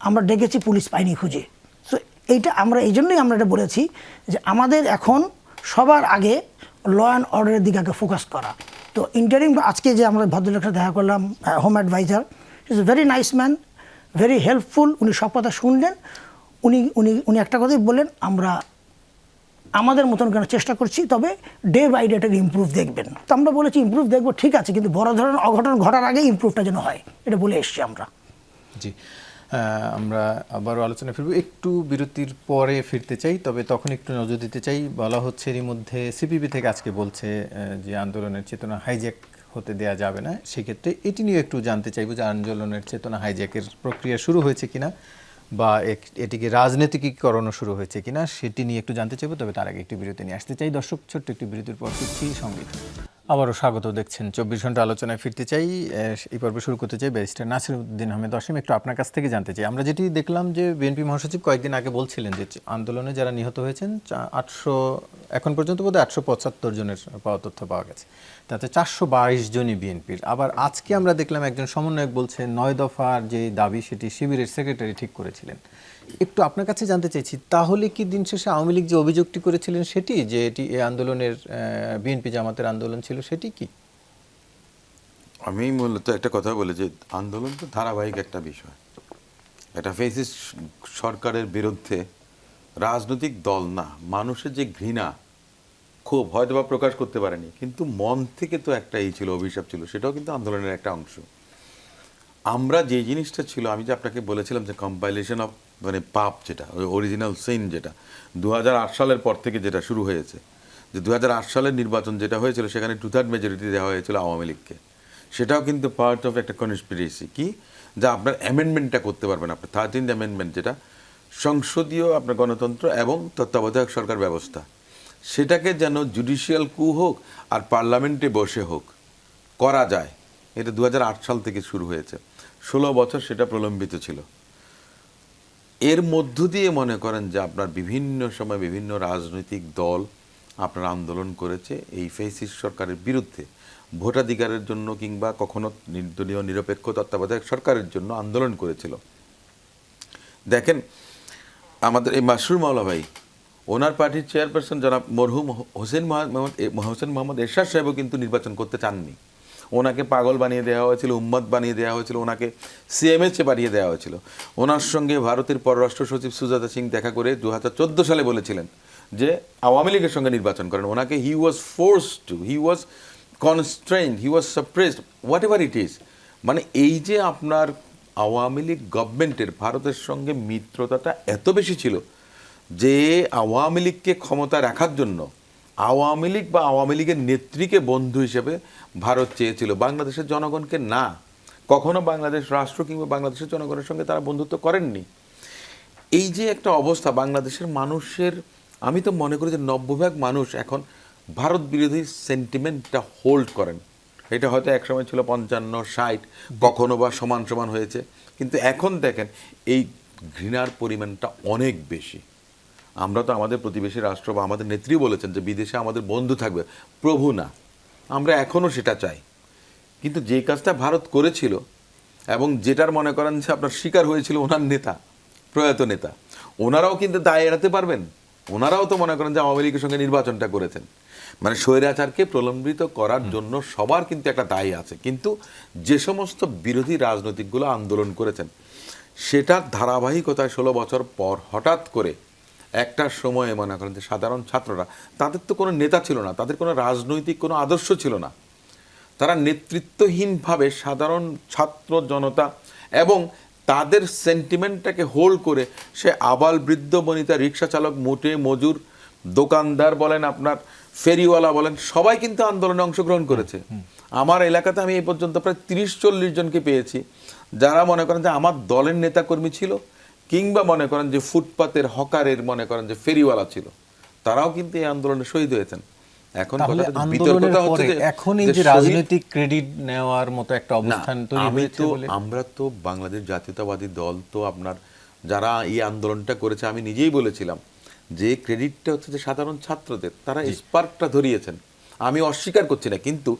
আমরা ডেকেছি, পুলিশ পাইনি খুঁজে। সো এইটা আমরা এই জন্যই আমরা এটা বলেছি যে আমাদের এখন সবার আগে ল অ্যান্ড অর্ডারের দিকে আগে ফোকাস করা। তো ইন্টারিম আজকে যে আমরা ভদ্রলোকের সাথে দেখা করলাম, home adviser, is a very nice man, very helpful. উনি সব কথা শুনলেন, উনি একটা কথাই বললেন, আমরা আমাদের মতন কেন চেষ্টা করছি, তবে ডে বাই ডে এটাকে ইমপ্রুভ দেখবেন। তো আমরা বলেছি ইমপ্রুভ দেখবো, ঠিক আছে, কিন্তু বড় ধরনের অঘটন ঘটার আগে ইমপ্রুভটা যেন হয়, এটা বলে এসছি আমরা। জি, আমরা আবারও আলোচনা ফিরব, একটু বিরতির পরে ফিরতে চাই, তবে তখন একটু নজর দিতে চাই। বলা হচ্ছে এরই মধ্যে সিপিবি থেকে আজকে বলছে যে আন্দোলনের চেতনা হাইজ্যাক হতে দেয়া যাবে না। সেক্ষেত্রে এটি নিয়ে একটু জানতে চাইব যে আন্দোলনের চেতনা হাইজ্যাকের প্রক্রিয়া শুরু হয়েছে কিনা, বা এটিকে রাজনীতিকীকরণও শুরু হয়েছে কিনা, সেটি নিয়ে একটু জানতে চাইব। তবে তার আগে একটি বিরতি নিয়ে আসতে চাই। দর্শক, ছোট্ট একটি বিরতির পর ফিরছি, সঙ্গে আবারও স্বাগত। দেখছেন 24 ঘন্টা আলোচনায় ফিরতে চাই। এই পর্বে শুরু করতে চাই ব্যারিস্টার নাসিরউদ্দিন আহমেদ অসীম। একটু আপনার কাছ থেকে জানতে চাই, আমরা যেটি দেখলাম যে বিএনপি মহাসচিব কয়েকদিন আগে বলছিলেন যে আন্দোলনে যারা নিহত হয়েছেন 800, এখন পর্যন্ত বোধহয় 875 জনের তথ্য পাওয়া গেছে, তাতে 422 জনই বিএনপির। আবার আজকে আমরা দেখলাম একজন সমন্বয়ক বলছে 9 দফার যে দাবি সেটি শিবিরের সেক্রেটারি ঠিক করেছিলেন। একটু আপনার কাছে জানতে চাইছি, তাহলে কি দিন শেষে আওয়ামী লীগ যে অভিযোগটি করেছিলেন সেটি, যে এটি এই আন্দোলনের বিএনপি জামাতের আন্দোলন ছিল, সেটি কি? আমি মূলত একটা কথা বলি যে আন্দোলন তো ধারাবাহিক একটা বিষয়। এটা ফ্যাসিস্ট সরকারের বিরুদ্ধে রাজনৈতিক দল না, মানুষের যে ঘৃণা খুব হয়তো বা প্রকাশ করতে পারেনি, কিন্তু মন থেকে তো একটা ছিল, অভিশাপ ছিল, সেটাও কিন্তু আন্দোলনের একটা অংশ। আমরা যে জিনিসটা ছিল, আমি যে আপনাকে বলেছিলাম যে কম্পাইলেশন অফ মানে পাপ, যেটা অরিজিনাল সিন, যেটা 2008 সালের পর থেকে যেটা শুরু হয়েছে, যে 2008 সালের নির্বাচন যেটা হয়েছিল সেখানে 2/3 মেজরিটি দেওয়া হয়েছিল আওয়ামী লীগকে, সেটাও কিন্তু পার্ট অফ একটা কনস্পিরেসি। কি, যা আপনার অ্যামেন্ডমেন্টটা করতে পারবেন, আপনার 13th অ্যামেন্ডমেন্ট, যেটা সংসদীয় আপনার গণতন্ত্র এবং তত্ত্বাবধায়ক সরকার ব্যবস্থা, সেটাকে যেন জুডিশিয়াল কু হোক আর পার্লামেন্টে বসে হোক করা যায়। এটা 2008 সাল থেকে শুরু হয়েছে, 16 বছর সেটা প্রলম্বিত ছিল। এর মধ্য দিয়ে মনে করেন যে আপনার বিভিন্ন সময় বিভিন্ন রাজনৈতিক দল আপনার আন্দোলন করেছে এই ফ্যাসিস্ট সরকারের বিরুদ্ধে, ভোটাধিকারের জন্য কিংবা কখনো নির্দলীয় নিরপেক্ষ তত্ত্বাবধায়ক সরকারের জন্য আন্দোলন করেছিল। দেখেন, আমাদের এই মাসরুর মাওলা ভাই, ওনার পার্টির চেয়ারপারসন জনাব মরহুম হোসেন মোহাম্মদ এরশাদ সাহেবও কিন্তু নির্বাচন করতে চাননি। ওনাকে পাগল বানিয়ে দেওয়া হয়েছিল, উম্মত বানিয়ে দেওয়া হয়েছিল, ওনাকে সিএমএচে পাঠিয়ে দেওয়া হয়েছিল। ওনার সঙ্গে ভারতের পররাষ্ট্র সচিব সুজাতা সিং দেখা করে 2014 সালে বলেছিলেন যে আওয়ামী লীগের সঙ্গে নির্বাচন করেন। ওনাকে he was forced to, he was constrained, he was suppressed, whatever it is. মানে এই যে আপনার আওয়ামী লীগ গভর্নমেন্টের ভারতের সঙ্গে মিত্রতাটা এত বেশি ছিল যে আওয়ামী লীগকে ক্ষমতা রাখার জন্য আওয়ামী লীগ বা আওয়ামী লীগের নেত্রীকে বন্ধু হিসেবে ভারত চেয়েছিল, বাংলাদেশের জনগণকে না। কখনো বাংলাদেশ রাষ্ট্র কিংবা বাংলাদেশের জনগণের সঙ্গে তারা বন্ধুত্ব করেননি। এই যে একটা অবস্থা বাংলাদেশের মানুষের, আমি তো মনে করি যে 90% মানুষ এখন ভারত বিরোধী সেন্টিমেন্টটা হোল্ড করেন। এটা হয়তো একসময় ছিল 55-60, কখনো বা সমান সমান হয়েছে, কিন্তু এখন দেখেন এই ঘৃণার পরিমাণটা অনেক বেশি। আমরা তো আমাদের প্রতিবেশী রাষ্ট্র বা আমাদের নেত্রী বলেছেন যে বিদেশে আমাদের বন্ধু থাকবে, প্রভু না। আমরা এখনও সেটা চাই, কিন্তু যে কাজটা ভারত করেছিল এবং যেটার মনে করেন যে আপনার শিকার হয়েছিল ওনার নেতা, প্রয়াত নেতা, ওনারাও কিন্তু দায় এড়াতে পারবেন। ওনারাও তো মনে করেন যে আওয়ামী লীগের সঙ্গে নির্বাচনটা করেছেন, মানে স্বৈরাচারকে প্রলম্বিত করার জন্য সবার কিন্তু একটা দায় আছে। কিন্তু যে সমস্ত বিরোধী রাজনৈতিকগুলো আন্দোলন করেছেন সেটার ধারাবাহিকতায় 16 বছর পর হঠাৎ করে একটা সময়ে মনে করেন যে সাধারণ ছাত্ররা, তাদের তো কোনো নেতা ছিল না, তাদের কোনো রাজনৈতিক কোনো আদর্শ ছিল না, তারা নেতৃত্বহীনভাবে সাধারণ ছাত্র জনতা এবং তাদের সেন্টিমেন্টটাকে হোল্ড করে সে আবাল বৃদ্ধ বনিতা, রিক্সা চালক, মোটে মজুর, দোকানদার বলেন, আপনার ফেরিওয়ালা বলেন, সবাই কিন্তু আন্দোলনে অংশগ্রহণ করেছে। আমার এলাকাতে আমি এই পর্যন্ত প্রায় 30-40 জনকে পেয়েছি যারা মনে করেন যে আমার দলের নেতাকর্মী ছিল কিংবা মনে করেন যে ফুটপাতের হকারের মনে করেন যে ফেরিওয়ালা ছিল, তারাও কিন্তু এই আন্দোলনে শহীদ হয়েছেন। এখন বিতর্কটা হচ্ছে যে এখন এই যে রাজনৈতিক ক্রেডিট নেওয়ার মতো একটা অবস্থান তৈরি হয়েছে বলে, আমরা তো বাংলাদেশ জাতীয়তাবাদী দল তো আপনার যারা এই আন্দোলনটা করেছে, আমি নিজেই বলেছিলাম যে ক্রেডিটটা হচ্ছে যে সাধারণ ছাত্রদের, তারা স্পার্কটা ধরিয়েছেন, আমি অস্বীকার করছি না। কিন্তু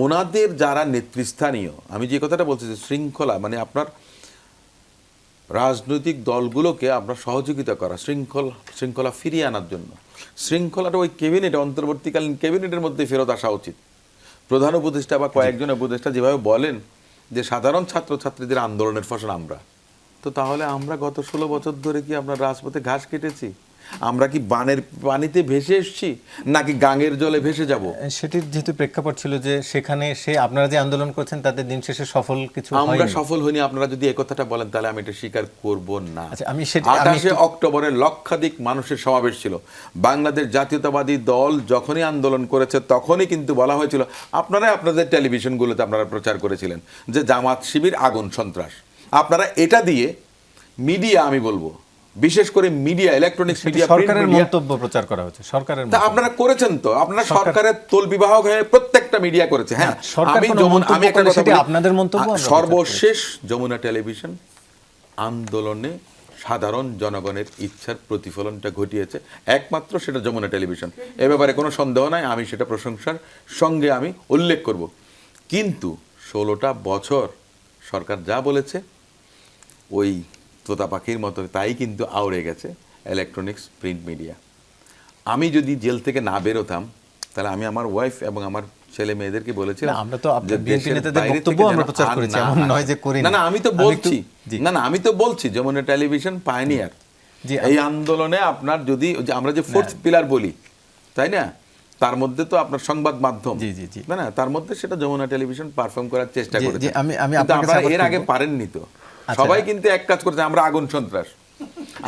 ওনাদের যারা নেতৃস্থানীয়, আমি যে কথাটা বলছি যে শৃঙ্খলা, মানে আপনার রাজনৈতিক দলগুলোকে আপনার সহযোগিতা করা, শৃঙ্খলা ফিরিয়ে আনার জন্য, শৃঙ্খলাটা ওই ক্যাবিনেট, অন্তর্বর্তীকালীন ক্যাবিনেটের মধ্যে ফেরত আসা উচিত। প্রধান উপদেষ্টা বা কয়েকজন উপদেষ্টা যেভাবে বলেন যে সাধারণ ছাত্রছাত্রীদের আন্দোলনের ফসল আমরা, তো তাহলে আমরা গত 16 বছর ধরে কি আমরা রাজপথে ঘাস কেটেছি? আমরা কি বানের পানিতে ভেসে এসেছি নাকি গাঙের জলে ভেসে যাব? সেটির যেহেতু প্রেক্ষাপট ছিল যে সেখানে আপনারা যে আন্দোলন করছেন তাতে দিন শেষে সফল কিছু হয়নি। আমরা সফল হইনি, আপনারা যদি এই কথাটা বলেন তাহলে আমি এটা স্বীকার করব না। আচ্ছা, আমি 28 অক্টোবরে লক্ষাধিক মানুষের সমাবেশ ছিল। বাংলাদেশ জাতীয়তাবাদী দল যখনই আন্দোলন করেছে তখনই কিন্তু বলা হয়েছিল, আপনারা আপনাদের টেলিভিশনগুলোতে আপনারা প্রচার করেছিলেন যে জামাত শিবির আগুন সন্ত্রাস। আপনারা এটা দিয়ে মিডিয়া, আমি বলবো বিশেষ করে মিডিয়া, ইলেকট্রনিক্স মিডিয়া, সরকারের মন্তব্য প্রচার করা হচ্ছে, সরকারের তা আপনারা করেছেন তো, আপনারা সরকারের তোল বিবাহক হয়ে প্রত্যেকটা একটা মিডিয়া করেছে। হ্যাঁ, সরকার আমি কোনো যমুনা, মন্তব্য আমি একটা করলে কথা সেটি বলি, আপনাদের মন্তব্য, আমরা সর্বশেষ যমুনা টেলিভিশন আন্দোলনে সাধারণ জনগণের ইচ্ছার প্রতিফলনটা ঘটিয়েছে, একমাত্র সেটা যমুনা টেলিভিশন। এ ব্যাপারে কোনো সন্দেহ নাই, আমি সেটা প্রশংসার সঙ্গে আমি উল্লেখ করব। কিন্তু 16টা বছর সরকার যা বলেছে ওই তোতা পাখির মতো তাই কিন্তু আউড়ে গেছে ইলেকট্রনিক্স প্রিন্ট মিডিয়া। আমি যদি জেল থেকে না বেরোতাম তাহলে আমি আমার ওয়াইফ এবং আমার ছেলে মেয়েদেরকে বলেছিলাম না, আমরা তো যে বিএনপি দেশের নেতাদের বাইরে বক্তব্য থেকে আমরা যেন প্রচার আর করেছি, না এমন আসে। নয় যে করিনি। না, আমি তো আমি বলছি, জি। আমি তো বলছি যমুনা টেলিভিশন পায়োনিয়ার জি, এই আন্দোলনে। আপনার যদি যে আমরা যে ফোর্থ পিলার বলি, তাই না, তার মধ্যে তো আপনার সংবাদ মাধ্যম, জি, জি, জি। তাই না, তার মধ্যে সেটা যমুনা টেলিভিশন পারফর্ম করার চেষ্টা জি, করেছে। জি, আমি কিন্তু আপনার কাছে আপনারা আবার এর আগে ফিরবো। পারেননি তো। আচ্ছা। সবাই কিন্তু এক কাজ করেছে, আমরা আগুন সন্ত্রাস।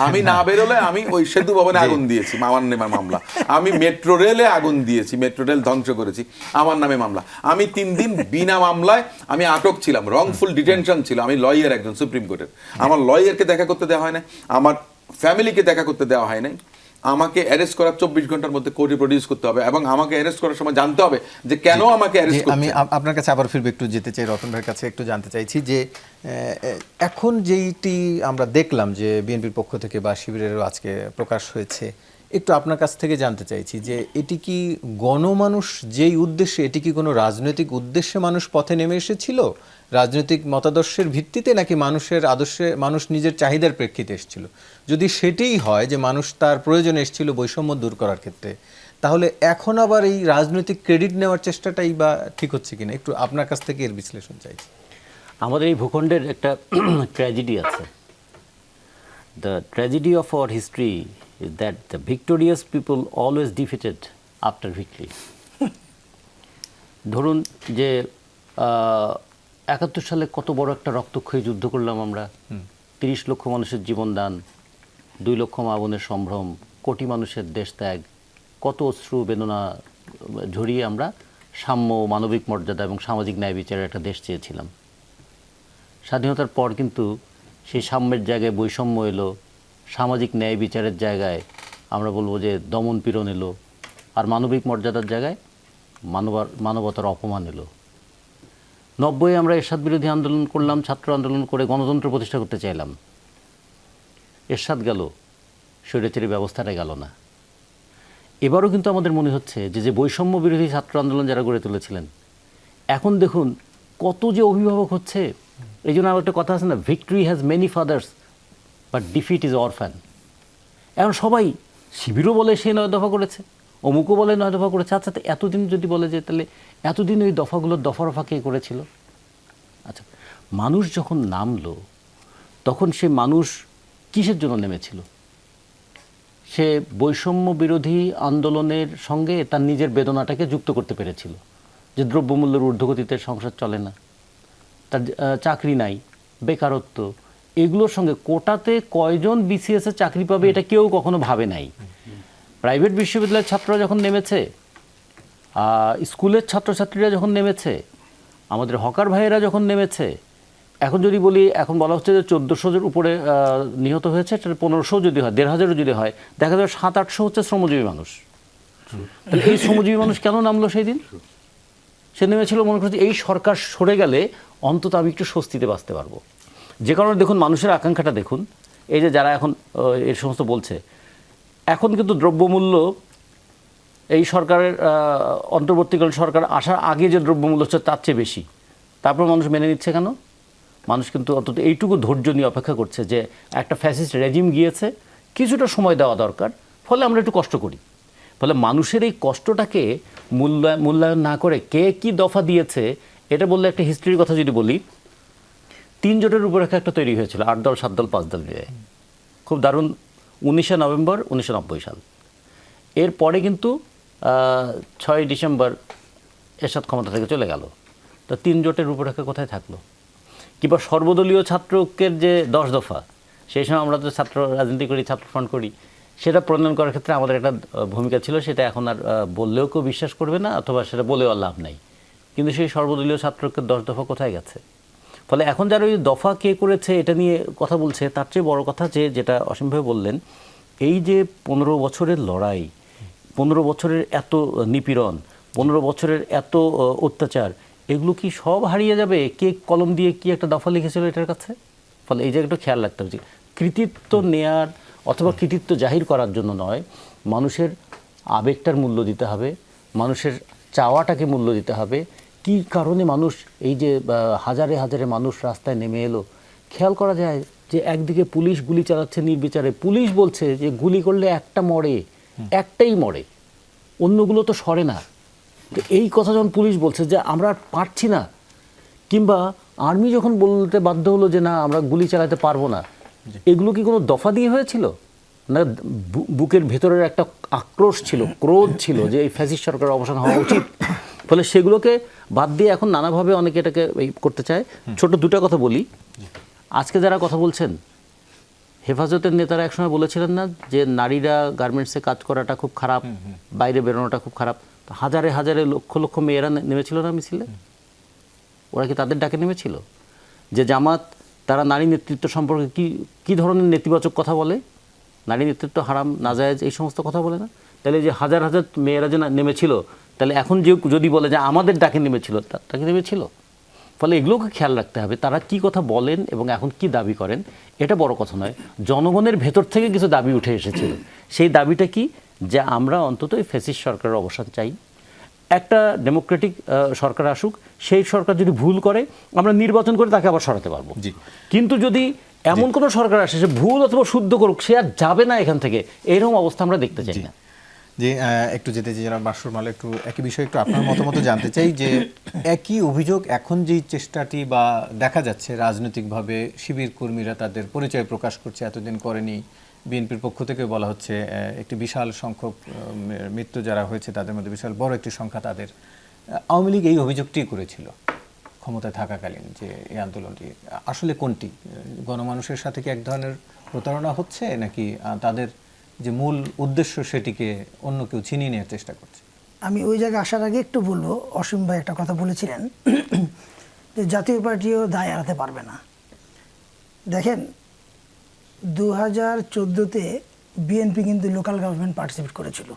আমি না বেরোলে আমি ওই সেতু ভবনে আগুন দিয়েছি, আমার নামে মামলা। আমি মেট্রো রেলে আগুন দিয়েছি, মেট্রো রেল ধ্বংস করেছি, আমার নামে মামলা। আমি 3 দিন বিনা মামলায় আমি আটক ছিলাম, রংফুল ডিটেনশন ছিল। আমি লয়ার, একজন সুপ্রিম কোর্টের। আমার লয়ারকে দেখা করতে দেওয়া হয় না, আমার ফ্যামিলিকে দেখা করতে দেওয়া হয় নাই। আমাকে অ্যারেস্ট করার 24 ঘন্টার মধ্যে কোর্টে প্রডিউস করতে হবে এবং আমাকে অ্যারেস্ট করার সময় জানতে হবে যে কেন আমাকে জি, অ্যারেস্ট আমি করছে। আপনার কাছে আবার ফিরবো, একটু যেতে চাই রতন ভাইয়ের কাছে, একটু জানতে চাইছি যে এখন যেইটি আমরা দেখলাম যে বিএনপির পক্ষ থেকে বা শিবিরেরও আজকে প্রকাশ হয়েছে, একটু আপনার কাছ থেকে জানতে চাইছি যে এটি কি গণমানুষ যেই উদ্দেশ্যে, এটি কি কোনো রাজনৈতিক উদ্দেশ্যে মানুষ পথে নেমে এসেছিল রাজনৈতিক মতাদর্শের ভিত্তিতে, নাকি মানুষের আদর্শে, মানুষ নিজের চাহিদার প্রেক্ষিতে এসেছিল? যদি সেটিই হয় যে মানুষ তার প্রয়োজনে এসেছিল বৈষম্য দূর করার ক্ষেত্রে, তাহলে এখন আবার এই রাজনৈতিক ক্রেডিট নেওয়ার চেষ্টাটাই বা ঠিক হচ্ছে কিনা, একটু আপনার কাছ থেকে এর বিশ্লেষণ চাইছি। আমাদের এই ভূখণ্ডের একটা ট্র্যাজেডি আছে। The tragedy of our history is that the victorious people always defeated after victory. ধরুন যে 71 সালে কত বড় একটা রক্তক্ষয়ী যুদ্ধ করলাম আমরা, 30 লক্ষ মানুষের জীবনদান, 2 লক্ষ মা বোনের সম্ভ্রম, কোটি মানুষের দেশ ত্যাগ, কত অশ্রু বেদনা ঝরিয়ে আমরা সাম্য, মানবিক মর্যাদা এবং সামাজিক ন্যায় বিচারের একটা দেশ চেয়েছিলাম। স্বাধীনতার পর কিন্তু সেই সাম্যের জায়গায় বৈষম্য এলো, সামাজিক ন্যায় বিচারের জায়গায় আমরা বলবো যে দমন পীড়ন এলো, আর মানবিক মর্যাদার জায়গায় মানবতার অপমান এলো। 90-এ আমরা এরশাদ বিরোধী আন্দোলন করলাম, ছাত্র আন্দোলন করে গণতন্ত্র প্রতিষ্ঠা করতে চাইলাম। এরশাদ গেল, স্বৈরাচারী ব্যবস্থাটা গেল না। এবারও কিন্তু আমাদের মনে হচ্ছে যে বৈষম্য বিরোধী ছাত্র আন্দোলন যারা গড়ে তুলেছিলেন, এখন দেখুন কত যে অভিভাবক হচ্ছে। এই জন্য আমার একটা কথা আছে না, victory has many father's but defeat is orphan. এখন সবাই, শিবিরও বলে সে 9 দফা করেছে, অমুকও বলে 9 দফা করেছে। আচ্ছা, তো এতদিন যদি বলে যে তাহলে এতদিন ওই দফাগুলোর দফা কে করেছিল? আচ্ছা, মানুষ যখন নামলো তখন সে মানুষ কিসের জন্য নেমেছিল? সে বৈষম্য বিরোধী আন্দোলনের সঙ্গে তার নিজের বেদনাটাকে যুক্ত করতে পেরেছিল যে দ্রব্যমূল্যের ঊর্ধ্বগতিতে সংসার চলে না, তার চাকরি নাই, বেকারত্ব, এগুলোর সঙ্গে কোটাতে কয়জন বিসিএস এর চাকরি পাবে এটা কেউ কখনো ভাবে নাই। প্রাইভেট বিশ্ববিদ্যালয়ের ছাত্ররা যখন নেমেছে, স্কুলের ছাত্রছাত্রীরা যখন নেমেছে, আমাদের হকার ভাইয়েরা যখন নেমেছে, এখন যদি বলি, এখন বলা হচ্ছে যে 1400-এর উপরে নিহত হয়েছে, 1500 যদি হয়, 1500 যদি হয়, দেখা যাবে 700-800 হচ্ছে শ্রমজীবী মানুষ। তাহলে এই শ্রমজীবী মানুষ কেন নামলো সেই দিন? সে নেমেছিল মনে করছে এই সরকার সরে গেলে অন্তত আমি একটু স্বস্তিতে বাঁচতে পারবো। যে কারণে দেখুন মানুষের আকাঙ্ক্ষাটা দেখুন, এই যে যারা এখন এর সমস্ত বলছে, এখন কিন্তু দ্রব্যমূল্য এই সরকারের অন্তর্বর্তীকালীন সরকার আসার আগে যে দ্রব্যমূল্য হচ্ছে তার চেয়ে বেশি। তারপর মানুষ মেনে নিচ্ছে কেন? মানুষ কিন্তু অন্তত এইটুকু ধৈর্য নিয়ে অপেক্ষা করছে যে একটা ফ্যাসিস্ট রেজিম গিয়েছে, কিছুটা সময় দেওয়া দরকার, ফলে আমরা একটু কষ্ট করি। ফলে মানুষের এই কষ্টটাকে মূল্যায়ন না করে কে কি দফা দিয়েছে এটা বললে, একটা হিস্ট্রির কথা যদি বলি, 3 জোটের রূপরেখা একটা তৈরি হয়েছিল, 8 দল 7 দল 5 দল মিলে, খুব দারুণ। 19শে নভেম্বর 1990 সাল। এরপরে কিন্তু 6ই ডিসেম্বর এরশাদ ক্ষমতা থেকে চলে গেল। তো 3 জোটের রূপরেখা কোথায় থাকলো? কিংবা সর্বদলীয় ছাত্র ঐক্যের যে 10 দফা, সেই সময় আমরা তো ছাত্র রাজনীতি করি, ছাত্র ফ্রন্ট করি, সেটা প্রণয়ন করার ক্ষেত্রে আমাদের একটা ভূমিকা ছিল। সেটা এখন আর বললেও কেউ বিশ্বাস করবে না, অথবা সেটা বলেও আর লাভ নাই। কিন্তু সেই সর্বদলীয় ছাত্র ঐক্যের 10 দফা কোথায় গেছে? ফলে এখন যারা ওই দফা কে করেছে এটা নিয়ে কথা বলছে, তার চেয়ে বড় কথা যেটা অসীমভাবে বললেন, এই যে 15 বছরের লড়াই, 15 বছরের এত নিপীড়ন, 15 বছরের এত অত্যাচার, এগুলো কি সব হারিয়ে যাবে? কে কলম দিয়ে কি একটা দফা লিখেছিল এটার কাছে? ফলে এই জায়গাটা খেয়াল রাখতে হবে যে কৃতিত্ব নেয়ার অথবা কৃতিত্ব জাহির করার জন্য নয়, মানুষের আবেগটার মূল্য দিতে হবে, মানুষের চাওয়াটাকে মূল্য দিতে হবে। কি কারণে মানুষ এই যে হাজারে হাজারে মানুষ রাস্তায় নেমে এলো, খেয়াল করা যায় যে একদিকে পুলিশ গুলি চালাচ্ছে নির্বিচারে। পুলিশ বলছে যে গুলি করলে একটা মরে, একটাই মরে, অন্যগুলো তো সরে না। তো এই কথা যখন পুলিশ বলছে যে আমরা আর পারছি না, কিংবা আর্মি যখন বলতে বাধ্য হলো যে না আমরা গুলি চালাতে পারবো না, এগুলো কি কোনো দফা দিয়ে হয়েছিল না? বুকের ভেতরের একটা আক্রোশ ছিল, ক্রোধ ছিল যে এই ফ্যাসিস্ট সরকারের অবসান হওয়া উচিত। ফলে সেগুলোকে বাদ দিয়ে এখন নানাভাবে অনেকে এটাকে করতে চায়। ছোট দুটো কথা বলি। আজকে যারা কথা বলছেন, হেফাজতের নেতারা একসময় বলেছিলেন না যে নারীরা গার্মেন্টসে কাজ করাটা খুব খারাপ, বাইরে বেরোনোটা খুব খারাপ। হাজারে হাজারে লক্ষ লক্ষ মেয়েরা নেমেছিল না মিছিলে? ওরা কি তাদের ডাকে নেমেছিল? যে জামাত তারা নারী নেতৃত্ব সম্পর্কে কি ধরনের নেতিবাচক কথা বলে, নারী নেতৃত্ব হারাম, নাজায়েজ, এই সমস্ত কথা বলে না? তাহলে যে হাজার হাজার মেয়েরা যে নেমেছিল, তাহলে এখন যে যদি বলে যে আমাদের ডাকে নেমেছিল, তাকে নেমেছিল? ফলে এগুলোকে খেয়াল রাখতে হবে, তারা কি কথা বলেন এবং এখন কি দাবি করেন। এটা বড় কথা নয়, জনগণের ভেতর থেকে কিছু দাবি উঠে এসেছিল। সেই দাবিটা কি? যে আমরা অন্তত এই ফ্যাসিস্ট সরকারের অবসান চাই, একটা ডেমোক্রেটিক সরকার আসুক, সেই সরকার যদি ভুল করে আমরা নির্বাচন করে তাকে আবার সরাতে পারবো। কিন্তু যদি এমন কোনো সরকার আসে সে ভুল অথবা শুদ্ধ করুক, সে আর যাবে না এখান থেকে, এরকম অবস্থা আমরা দেখতে চাই না। যে একটু যেতে চাই যারা বাসুর মাল, একটু একই বিষয়ে একটু আপনার মতামত জানতে চাই যে একই অভিযোগ এখন যেই চেষ্টাটি বা দেখা যাচ্ছে রাজনৈতিকভাবে শিবির কর্মীরা তাদের পরিচয় প্রকাশ করছে, এতদিন করেনি। বিএনপির পক্ষ থেকে বলা হচ্ছে একটি বিশাল সংখ্যক মৃত্যু যারা হয়েছে তাদের মধ্যে বিশাল বড় একটি সংখ্যা তাদের। আওয়ামী লীগ এই অভিযোগটি করেছিল ক্ষমতায় থাকাকালীন, যে এই আন্দোলনটি আসলে কোনটি? গণমানুষের সাথে কি এক ধরনের প্রতারণা হচ্ছে, নাকি তাদের যে মূল উদ্দেশ্য সেটিকে অন্য কেউ ছিনিয়ে নেওয়ার চেষ্টা করছে? আমি ওই জায়গায় আসার আগে একটু বলবো, অসীম ভাই একটা কথা বলেছিলেন যে জাতীয় পার্টিও দায় এড়াতে পারবে না। দেখেন 2014-তে বিএনপি কিন্তু লোকাল গভর্নমেন্ট পার্টিসিপেট করেছিল,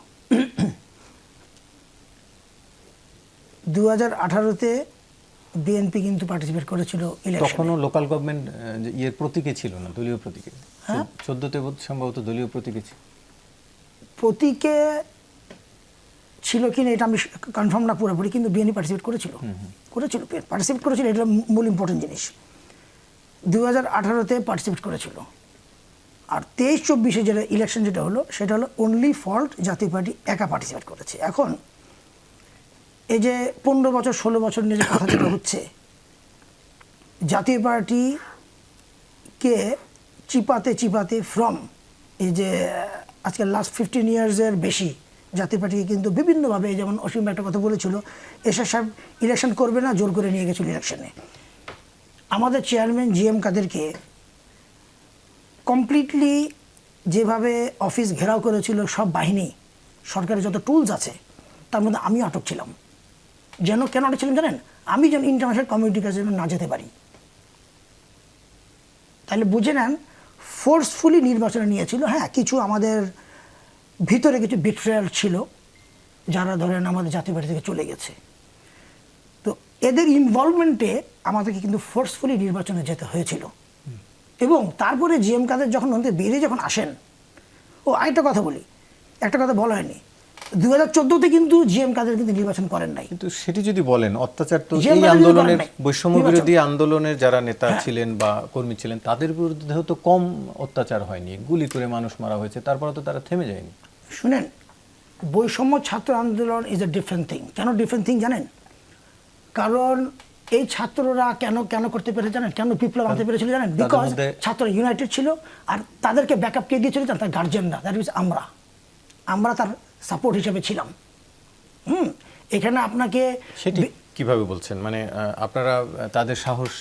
2018-তে বিএনপি কিন্তু পার্টিসিপেট করেছিল ইলেকশনে। তখনও লোকাল গভর্নমেন্ট ইয়ের প্রতীকে ছিল না, দলীয় প্রতীকে। 14-তে সম্ভবত দলীয় প্রতীকে ছিল। প্রতীকে ছিল কিনা এটা আমি কনফার্ম না পুরোপুরি, কিন্তু বিএনপি পার্টিসিপেট করেছিল, পার্টিসিপেট করেছিল, এটা মূল ইম্পর্টেন্ট জিনিস। 2018-তে পার্টিসিপেট করেছিল। আর 23-24-এ যেটা ইলেকশন যেটা হলো সেটা হলো অনলি ফল্ট জাতীয় পার্টি একা পার্টিসিপেট করেছে। এখন এই যে 15 বছর 16 বছর নিয়ে যে কথা যেটা হচ্ছে, জাতীয় পার্টিকে চিপাতে ফ্রম এই যে আজকে লাস্ট 15 ইয়ার্সের বেশি জাতীয় পার্টিকে কিন্তু বিভিন্নভাবে, যেমন অসীম একটা কথা বলেছিল, এরশাদ সাহেব ইলেকশন করবে না, জোর করে নিয়ে গেছিল ইলেকশনে। আমাদের চেয়ারম্যান জিএম কাদেরকে কমপ্লিটলি যেভাবে অফিস ঘেরাও করেছিল সব বাহিনী, সরকারের যত টুলস আছে তার মধ্যে আমিও আটক ছিলাম। কেন আটক ছিলাম জানেন? আমি যেন ইন্টারন্যাশনাল কমিউনিটির কাছে যেন না যেতে পারি। তাহলে বুঝে নেন ফোর্সফুলি নির্বাচনে নিয়েছিল। হ্যাঁ, কিছু আমাদের ভিতরে কিছু বিট্রেয়াল ছিল, যারা ধরেন আমাদের জাতীয় পার্টি থেকে চলে গেছে। তো এদের ইনভলভমেন্টে আমাদেরকে কিন্তু ফোর্সফুলি নির্বাচনে যেতে হয়েছিল। এবং তারপরে জিএম কাদের যখন বেরিয়ে যখন আসেন, আরেকটা কথা বলি, একটা কথা বলা হয়নি, 2014-তে কিন্তু জিএম কাদের কিন্তু নির্বাচন করেন নাই। কিন্তু সেটি যদি বলেন, অত্যাচার তো এই আন্দোলনের, বৈষম্য বিরোধী আন্দোলনের যারা নেতা ছিলেন বা কর্মী ছিলেন তাদের বিরুদ্ধেও তো কম অত্যাচার হয়নি, গুলি করে মানুষ মারা হয়েছে, তারপরে তো তারা থেমে যায়নি। শুনেন, বৈষম্য ছাত্র আন্দোলন ইজ এ ডিফারেন্ট থিং। কেন ডিফারেন্ট থিং জানেন? কারণ এই ছাত্ররা কেন করতে পেরে জানেন, কেন বিপ্লব আনতে পেরেছিল জানেন? বিকজ ছাত্ররা ইউনাইটেড ছিল, আর তাদেরকে ব্যাকআপ কে দিয়েছিল তার গার্জিয়ানরা, দ্যাট মিনস আমরা তার সাপোর্ট হিসেবে ছিলাম। এখানে আপনাকে সেটি কিভাবে বলছেন? মানে আপনারা তাদের সাহস?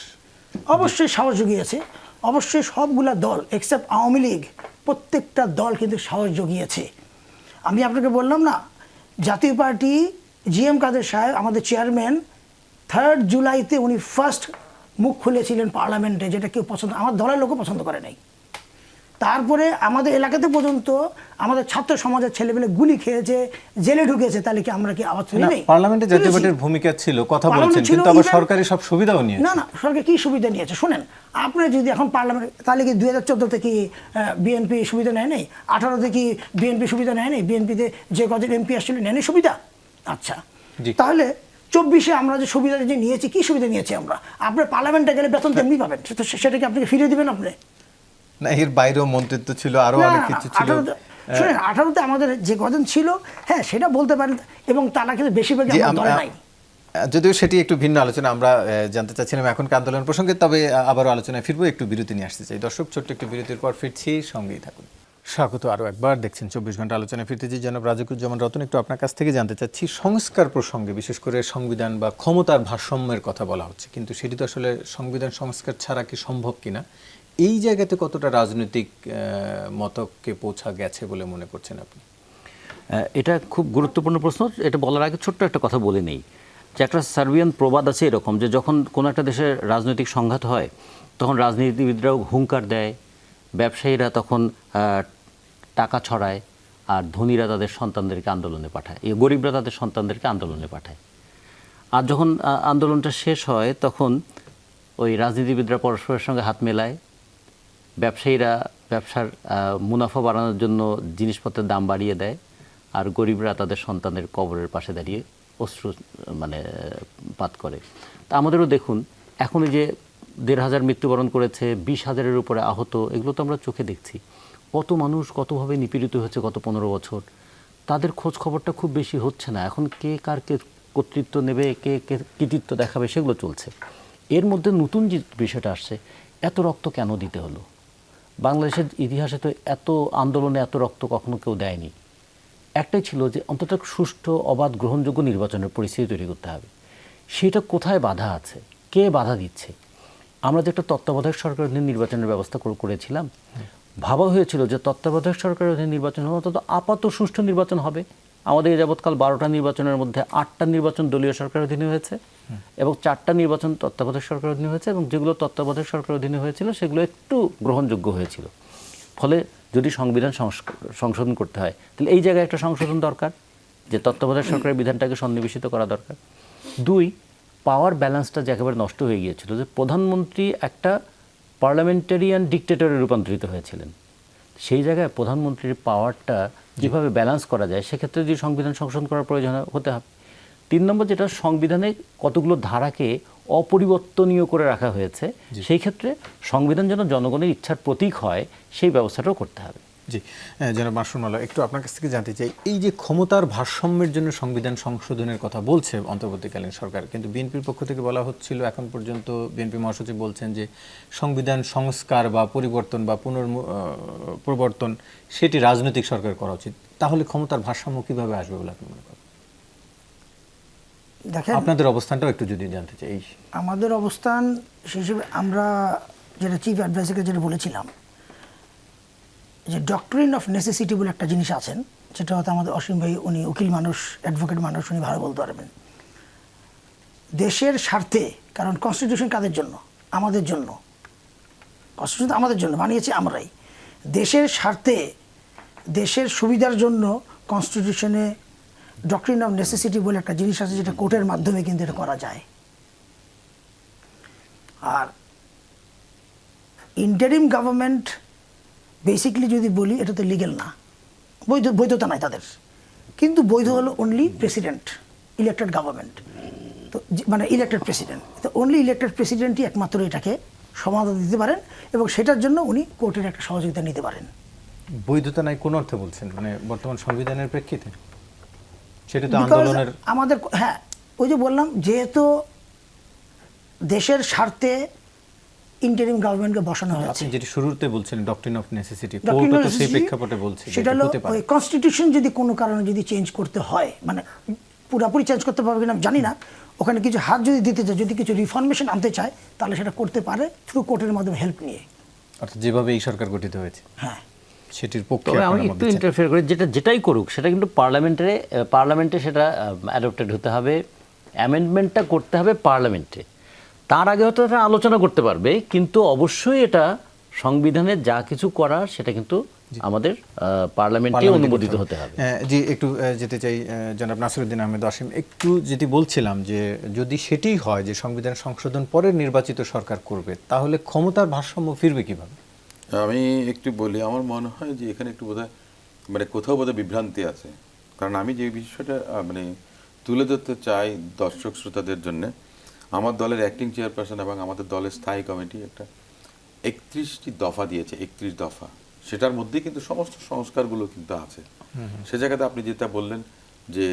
অবশ্যই সাহস জুগিয়েছে, অবশ্যই সবগুলা দল এক্সেপ্ট আওয়ামী লীগ, প্রত্যেকটা দল কিন্তু সাহস জুগিয়েছে। আমি আপনাকে বললাম না, জাতীয় পার্টি জিএম কাদের সাহেব আমাদের চেয়ারম্যান 3 জুলাইতে উনি ফার্স্ট মুখ খুলেছিলেন পার্লামেন্টে, যেটা কেউ পছন্দ, আমার দলের লোকও পছন্দ করে নাই। তারপরে আমাদের এলাকাতে পর্যন্ত আমাদের ছাত্র সমাজের ছেলেমেলে গুলি খেয়েছে, জেলে ঢুকেছে, তাহলে কি আমরা কি আওয়াজ তুলি না, নেই? পার্লামেন্টে জাতীয় তুলেছি। পার্টির ভূমিকা ছিল, কথা পার্লামেন্ট বলছেন, ছিল, কিন্তু আবার even- সরকারি সব সুবিধাও নিয়েছে। না না, সরকার কি সুবিধা নিয়েছে শুনেন, আপনি যদি এখন পার্লামেন্ট, তাহলে কি 2014 কি বিএনপি সুবিধা নেয় নাই? 18 কি বিএনপি সুবিধা নেয় নাই? বিএনপিতে যে কজন এমপি আসছিল নেয়নি সুবিধা? আচ্ছা, জি। তাহলে 24-এ আমরা যে সুবিধা যে নিয়েছি, কি সুবিধা নিয়েছি আমরা? আপনার পার্লামেন্টে গেলে বেতন তেমনি পাবেন, সেটা কি আপনাকে ফিরিয়ে দিবেন আপনি? না, এর বাইরেও মন্ত্রিত্ব ছিল, আরো অনেক কিছু ছিল। 18 শুনেন, 18-তে আমাদের যে কজন ছিল, হ্যাঁ সেটা বলতে পারেন, এবং তারা কিন্তু বেশিরভাগই জি, আমার দলে নাই। যদিও সেটি একটু ভিন্ন আলোচনা, আমরা জানতে চাচ্ছিলাম এখনকার আন্দোলন প্রসঙ্গে, তবে আবারও আলোচনায় ফিরবো, একটু বিরতি নিয়ে আসতে চাই। দর্শক, ছোট্ট একটু বিরতির পর ফিরছি, সঙ্গেই থাকুন। স্বাগত আরও একবার, দেখছেন 24 ঘন্টা আলোচনায় ফিরতেছি। জনাব রাজিকুজ্জামান রতন, একটু আপনার কাছ থেকে জানতে চাচ্ছি, সংস্কার প্রসঙ্গে বিশেষ করে সংবিধান বা ক্ষমতার ভারসাম্যের কথা বলা হচ্ছে, কিন্তু সেটি তো আসলে সংবিধান সংস্কার ছাড়া কি সম্ভব কিনা, এই জায়গাতে কতটা রাজনৈতিক মতকে পৌঁছা গেছে বলে মনে করছেন আপনি? এটা খুব গুরুত্বপূর্ণ প্রশ্ন। এটা বলার আগে ছোট্ট একটা কথা বলে নেই, যে একটা সার্বিয়ান প্রবাদ আছে এরকম, যে যখন কোনো একটা দেশের রাজনৈতিক সংঘাত হয় তখন রাজনীতিবিদরাও হুঙ্কার দেয়, ব্যবসায়ীরা তখন টাকা ছড়ায়, আর ধনীরা তাদের সন্তানদেরকে আন্দোলনে পাঠায়, এই গরিবরা তাদের সন্তানদেরকে আন্দোলনে পাঠায়। আর যখন আন্দোলনটা শেষ হয় তখন ওই রাজনীতিবিদরা পরস্পরের সঙ্গে হাত মেলায়, ব্যবসায়ীরা ব্যবসার মুনাফা বাড়ানোর জন্য জিনিসপত্রের দাম বাড়িয়ে দেয়, আর গরিবরা তাদের সন্তানের কবরের পাশে দাঁড়িয়ে অশ্রু পাত করে। তা আমাদেরও দেখুন, এখন যে 1,500 মৃত্যুবরণ করেছে, 20,000-এর উপরে আহত, এগুলো তো আমরা চোখে দেখছি। কত মানুষ কতভাবে নিপীড়িত হয়েছে গত 15 বছর, তাদের খোঁজ খবরটা খুব বেশি হচ্ছে না। এখন কে কার কে কর্তৃত্ব নেবে, কে কে কৃতিত্ব দেখাবে, সেগুলো চলছে। এর মধ্যে নতুন যে বিষয়টা আসছে, এত রক্ত কেন দিতে হলো? বাংলাদেশের ইতিহাসে তো এত আন্দোলনে এত রক্ত কখনো কেউ দেয়নি। একটাই ছিল যে অন্তত সুষ্ঠু, অবাধ, গ্রহণযোগ্য নির্বাচনের পরিস্থিতি তৈরি করতে হবে। সেটা কোথায় বাধা আছে, কে বাধা দিচ্ছে? আমরা যে একটা তত্ত্বাবধায়ক সরকারের অধীনে নির্বাচনের ব্যবস্থা করেছিলাম, ভাবা হয়েছিল যে তত্ত্বাবধায়ক সরকারের অধীনে নির্বাচন হলে অন্তত আপাত সুষ্ঠু নির্বাচন হবে। আমাদের এই যাবৎকাল 12টা নির্বাচনের মধ্যে 8টা নির্বাচন দলীয় সরকারের অধীনে হয়েছে এবং 4টা নির্বাচন তত্ত্বাবধায়ক সরকারের অধীনে হয়েছে, এবং যেগুলো তত্ত্বাবধায়ক সরকারের অধীনে হয়েছিল সেগুলো একটু গ্রহণযোগ্য হয়েছিল। ফলে যদি সংবিধান সংশোধন করতে হয়, তাহলে এই জায়গায় একটা সংশোধন দরকার, যে তত্ত্বাবধায়ক সরকারের বিধানটাকে সন্নিবেশিত করা দরকার। 2, পাওয়ার ব্যালেন্সটা যে একেবারে নষ্ট হয়ে গিয়েছিল, যে প্রধানমন্ত্রী একটা পার্লামেন্টারিয়ান ডিক্টেটরে রূপান্তরিত হয়েছিলেন। সেই জায়গায় প্রধানমন্ত্রীর পাওয়ারটা যেভাবে ব্যালেন্স করা যায়, সেক্ষেত্রে যদি সংবিধান সংশোধন করার প্রয়োজন হতে হবে। 3 নম্বর, যেটা সংবিধানে কতগুলো ধারাকে অপরিবর্তনীয় করে রাখা হয়েছে, সেই ক্ষেত্রে সংবিধান যেন জনগণের ইচ্ছার প্রতীক হয়, সেই ব্যবস্থাটাও করতে হবে। জি, জনাব মাসুম আলম, একটু আপনার কাছ থেকে জানতে চাই, এই যে ক্ষমতার ভারসাম্যের জন্য সংবিধান সংশোধনের কথা বলছে অন্তর্বর্তীকালীন সরকার, কিন্তু বিএনপির পক্ষ থেকে বলা হচ্ছিল, এখন পর্যন্ত বিএনপি মহাসচিব বলছেন যে সংবিধান সংস্কার বা পরিবর্তন বা পুনর্প্রবর্তন সেটি রাজনৈতিক সরকার করা উচিত। তাহলে ক্ষমতার ভারসাম্য কিভাবে আসবে বলে আপনি মনে করেন? দেখেন, আপনাদের অবস্থানটাও একটু যদি জানতে চাই। আমাদের অবস্থান হিসেবে আমরা যেটা চিফ অ্যাডভাইজারকে যেটা বলেছিলাম, যে ডক্টরিন অফ নেসেসিটি বলে একটা জিনিস আছেন, যেটা হয়তো আমাদের অসীম ভাই, উনি উকিল মানুষ, অ্যাডভোকেট মানুষ, উনি ভালো বলতে পারবেন। দেশের স্বার্থে, কারণ কনস্টিটিউশন কাদের জন্য? আমাদের জন্য। কনস্টিটিউশন আমাদের জন্য বানিয়েছি আমরাই। দেশের স্বার্থে, দেশের সুবিধার জন্য কনস্টিটিউশনে ডক্টরিন অফ নেসেসিটি বলে একটা জিনিস আছে, যেটা কোর্টের মাধ্যমে কিন্তু এটা করা যায়। আর ইন্টারিম গভর্নমেন্ট বেসিক্যালি যদি বলি, এটা তো লিগ্যাল না, বৈধতা নাই তাদের, কিন্তু বৈধ হলো অনলি প্রেসিডেন্ট, ইলেক্টেড গভর্নমেন্ট, তো মানে ইলেক্টেড প্রেসিডেন্ট, তো অনলি ইলেক্টেড প্রেসিডেন্টই একমাত্র এটাকে সমাধান দিতে পারেন, এবং সেটার জন্য উনি কোর্টের একটা সহযোগিতা নিতে পারেন। বৈধতা নাই কোন অর্থে বলছেন? মানে বর্তমান সংবিধানের প্রেক্ষিতে সেটা তো Because আন্দোলনের আমাদের, হ্যাঁ ওই যে বললাম, যেহেতু দেশের স্বার্থে ইন্টারিম গভর্নমেন্টকে বসানো হয়েছে, আপনি যেটি শুরুতে বলছেন ডক্টরিন অফ নেসেসিটি, Doctrine of কোর্টও তো সেই necessity, প্রেক্ষাপটে বলছে যে সেটা এটা হলো হতে পারে। ওই কনস্টিটিউশন যদি কোনো কারণে যদি চেঞ্জ করতে হয়, মানে পুরোপুরি চেঞ্জ করতে পারবে কিনা জানি না, ওখানে কিছু হাত যদি দিতে চায়, যদি কিছু রিফরমেশন আনতে চায়, তাহলে সেটা করতে পারে থ্রু কোর্টের মাধ্যমে হেল্প নিয়ে। অর্থাৎ যেভাবে এই সরকার গঠিত হয়েছে হ্যাঁ, সেটির পক্ষে তবে আমি আপনারা মত একটু দিচ্ছেন। ইন্টারফেয়ার করি, যেটাই করুক সেটা কিন্তু পার্লামেন্টে সেটা অ্যাডপ্টেড হতে হবে, অ্যামেন্ডমেন্টটা করতে হবে পার্লামেন্টে। তার আগে হয়তো এটা আলোচনা করতে পারবে, কিন্তু অবশ্যই এটা সংবিধানে যা কিছু করার সেটা কিন্তু আমাদের পার্লামেন্টে অনুমোদিত হতে হবে। জি, একটু যেতে চাই জনাব নাসিরউদ্দিন আহমেদ অসীম, একটু যেটি বলছিলাম যে যদি সেটি হয় যে সংবিধান সংশোধন পরে নির্বাচিত সরকার করবে, তাহলে ক্ষমতার ভারসাম্য ফিরবে কিভাবে? আমি একটু বলি, আমার মনে হয় যে এখানে একটু বোধহয় মানে কোথাও বোধহয় বিভ্রান্তি আছে। কারণ আমি যে বিষয়টা মানে তুলে ধরতে চাই দর্শক শ্রোতাদের জন্য, আমার দলের অ্যাক্টিং চেয়ারপারসন এবং আমাদের দলের স্থায়ী কমিটি একটা 31টি দফা দিয়েছে, 31 দফা। সেটার মধ্যেই কিন্তু সমস্ত সংস্কারগুলো কিন্তু আছে। সে জায়গাতে আপনি যেটা বললেন যে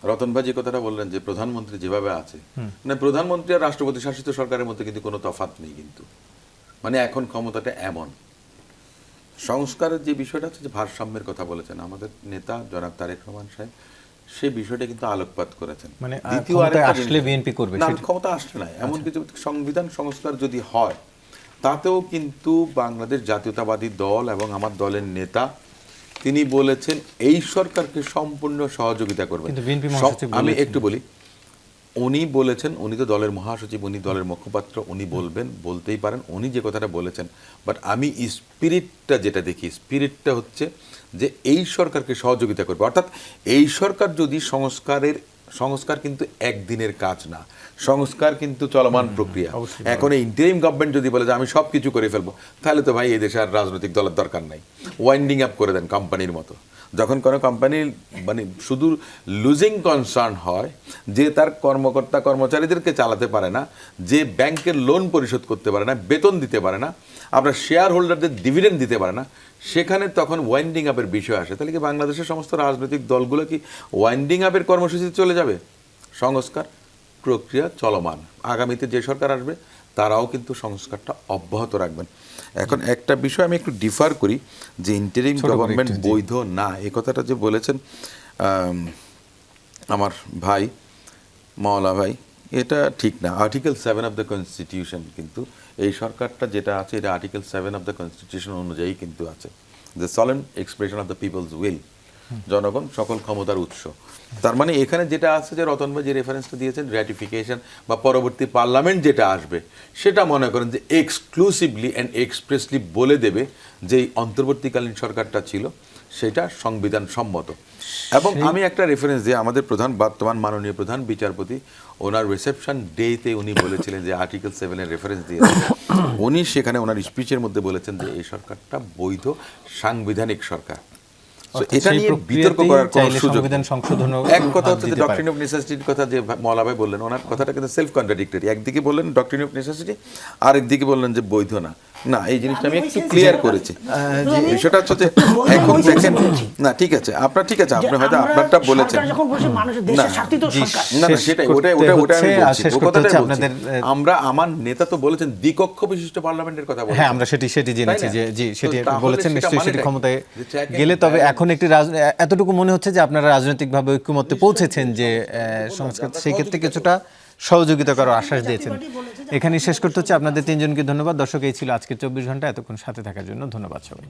রতন ভাই যে কথাটা বললেন যে প্রধানমন্ত্রী যেভাবে আছে, মানে প্রধানমন্ত্রী আর রাষ্ট্রপতি শাসিত সরকারের মধ্যে কিন্তু কোনো তফাৎ নেই। কিন্তু মানে এখন ক্ষমতাটা এমন সংস্কারের যে বিষয়টা আছে, যে ভারসাম্যের কথা বলেছেন আমাদের নেতা জনাব তারেক রহমান সাহেব, সেই বিষয়টা কিন্তু আলোকপাত করেছেন। মানে দ্বিতীয় ক্ষমতায় আরেকটা আসলে জিনিস- বিএনপি করবে না, সেটা? ক্ষমতা আসছে না, এমন কিছু সংবিধান সংস্কার যদি হয় তাতেও কিন্তু বাংলাদেশ জাতীয়তাবাদী দল এবং আমার দলের নেতা তিনি বলেছেন এই সরকারকে সম্পূর্ণ সহযোগিতা করবেন। কিন্তু বিএনপি মহাসচিব আমি বলেছেন। একটু বলি, উনি বলেছেন, উনি তো দলের মহাসচিব, উনি দলের মুখপাত্র, উনি বলবেন, বলতেই পারেন উনি যে কথাটা বলেছেন। বাট আমি স্পিরিটটা যেটা দেখি, স্পিরিটটা হচ্ছে যে এই সরকারকে সহযোগিতা করবে। অর্থাৎ এই সরকার যদি সংস্কার কিন্তু একদিনের কাজ না, সংস্কার কিন্তু চলমান প্রক্রিয়া। এখন এই ইন্টারিম গভর্নমেন্ট যদি বলে যে আমি সব কিছু করে ফেলবো, তাহলে তো ভাই এই দেশে আর রাজনৈতিক দলের দরকার নাই। ওয়াইন্ডিং আপ করে দেন কোম্পানির মতো। যখন কোনো কোম্পানির মানে শুধু লুজিং কনসার্ন হয়, যে তার কর্মকর্তা কর্মচারীদেরকে চালাতে পারে না, যে ব্যাংকের লোন পরিশোধ করতে পারে না, বেতন দিতে পারে না, আপনার শেয়ার হোল্ডারদের ডিভিডেন্ড দিতে পারে না, সেখানে তখন ওয়াইন্ডিং আপের বিষয় আসে। তাহলে কি বাংলাদেশের সমস্ত রাজনৈতিক দলগুলো কি ওয়াইন্ডিং আপের কর্মসূচিতে চলে যাবে? সংস্কার প্রক্রিয়া চলমান, আগামীতে যে সরকার আসবে তারাও কিন্তু সংস্কারটা অব্যাহত রাখবেন। এখন একটা বিষয় আমি একটু ডিফার করি, যে ইন্টারিম গভর্নমেন্ট বৈধ না এই কথাটা যে বলেছেন আমার ভাই মাওলা ভাই, এটা ঠিক না। আর্টিকেল 7 অফ দ্য কনস্টিটিউশন কিন্তু এই সরকারটা যেটা আছে, এটা আর্টিকেল 7 অফ দ্য কনস্টিটিউশন অনুযায়ী কিন্তু আছে, the solemn expression of the people's will, জনগণ সকল ক্ষমতার উৎস। তার মানে এখানে যেটা আছে, যে রতন ভাই যে রেফারেন্সটা দিয়েছেন, র্যাটিফিকেশন বা পরবর্তী পার্লামেন্ট যেটা আসবে সেটা মনে করেন যে এক্সক্লুসিভলি অ্যান্ড এক্সপ্রেসলি বলে দেবে যে এই অন্তর্বর্তীকালীন সরকারটা ছিল সেটা সংবিধান সম্মত। এবং আমি একটা রেফারেন্স দিই, আমাদের বর্তমান মাননীয় প্রধান বিচারপতি ওনার রিসেপশন ডেতে উনি বলেছিলেন যে আর্টিকেল 7-এর রেফারেন্স দিয়েছেন। উনি সেখানে ওনার স্পিচের মধ্যে বলেছেন যে এই সরকারটা বৈধ সাংবিধানিক সরকার। এটা নিয়ে বিতর্ক করার কোনো সুযোগ নেই। এক কথা হচ্ছে যে ডক্ট্রিন অফ নেসেসিটির কথা যে মওলা ভাই বললেন, ওনার কথাটা কিন্তু সেলফ কন্ট্রাডিক্টরি। একদিকে বললেন ডক্ট্রিন অফ নেসেসিটি, আরেকদিকে বললেন যে বৈধ না। না, এই জিনিসটা আমি একটু ক্লিয়ার করেছি। বিষয়টা হচ্ছে যে এখন দেখেন, না ঠিক আছে, আপনার ঠিক আছে, আপনি হয়তো আপনারটা বলেছেন, না না সেটাই, ওটা আমি বলছি, ও কথাটাই বলছি। আমরা আমার নেতা তো বলেছেন দ্বিকক্ষ বিশিষ্ট পার্লামেন্টের কথা বলেছেন। হ্যাঁ, আমরা সেটি জেনেছি যে জি সেটি বলেছেন, নিশ্চয়ই সেটি ক্ষমতায় গেলে। তবে এখন একটি এতটুকু মনে হচ্ছে যে আপনারা রাজনৈতিকভাবে ঐক্যমত্যে পৌঁছেছেন যে সংস্কার, সেই ক্ষেত্রে কিছুটা সহযোগিতা করার আশ্বাস দিয়েছেন। এখানেই শেষ করতে হচ্ছে। আপনাদের তিনজনকে ধন্যবাদ। দর্শক, এই ছিল আজকের 24 ঘন্টা। এতক্ষণ সাথে থাকার জন্য ধন্যবাদ সবাই।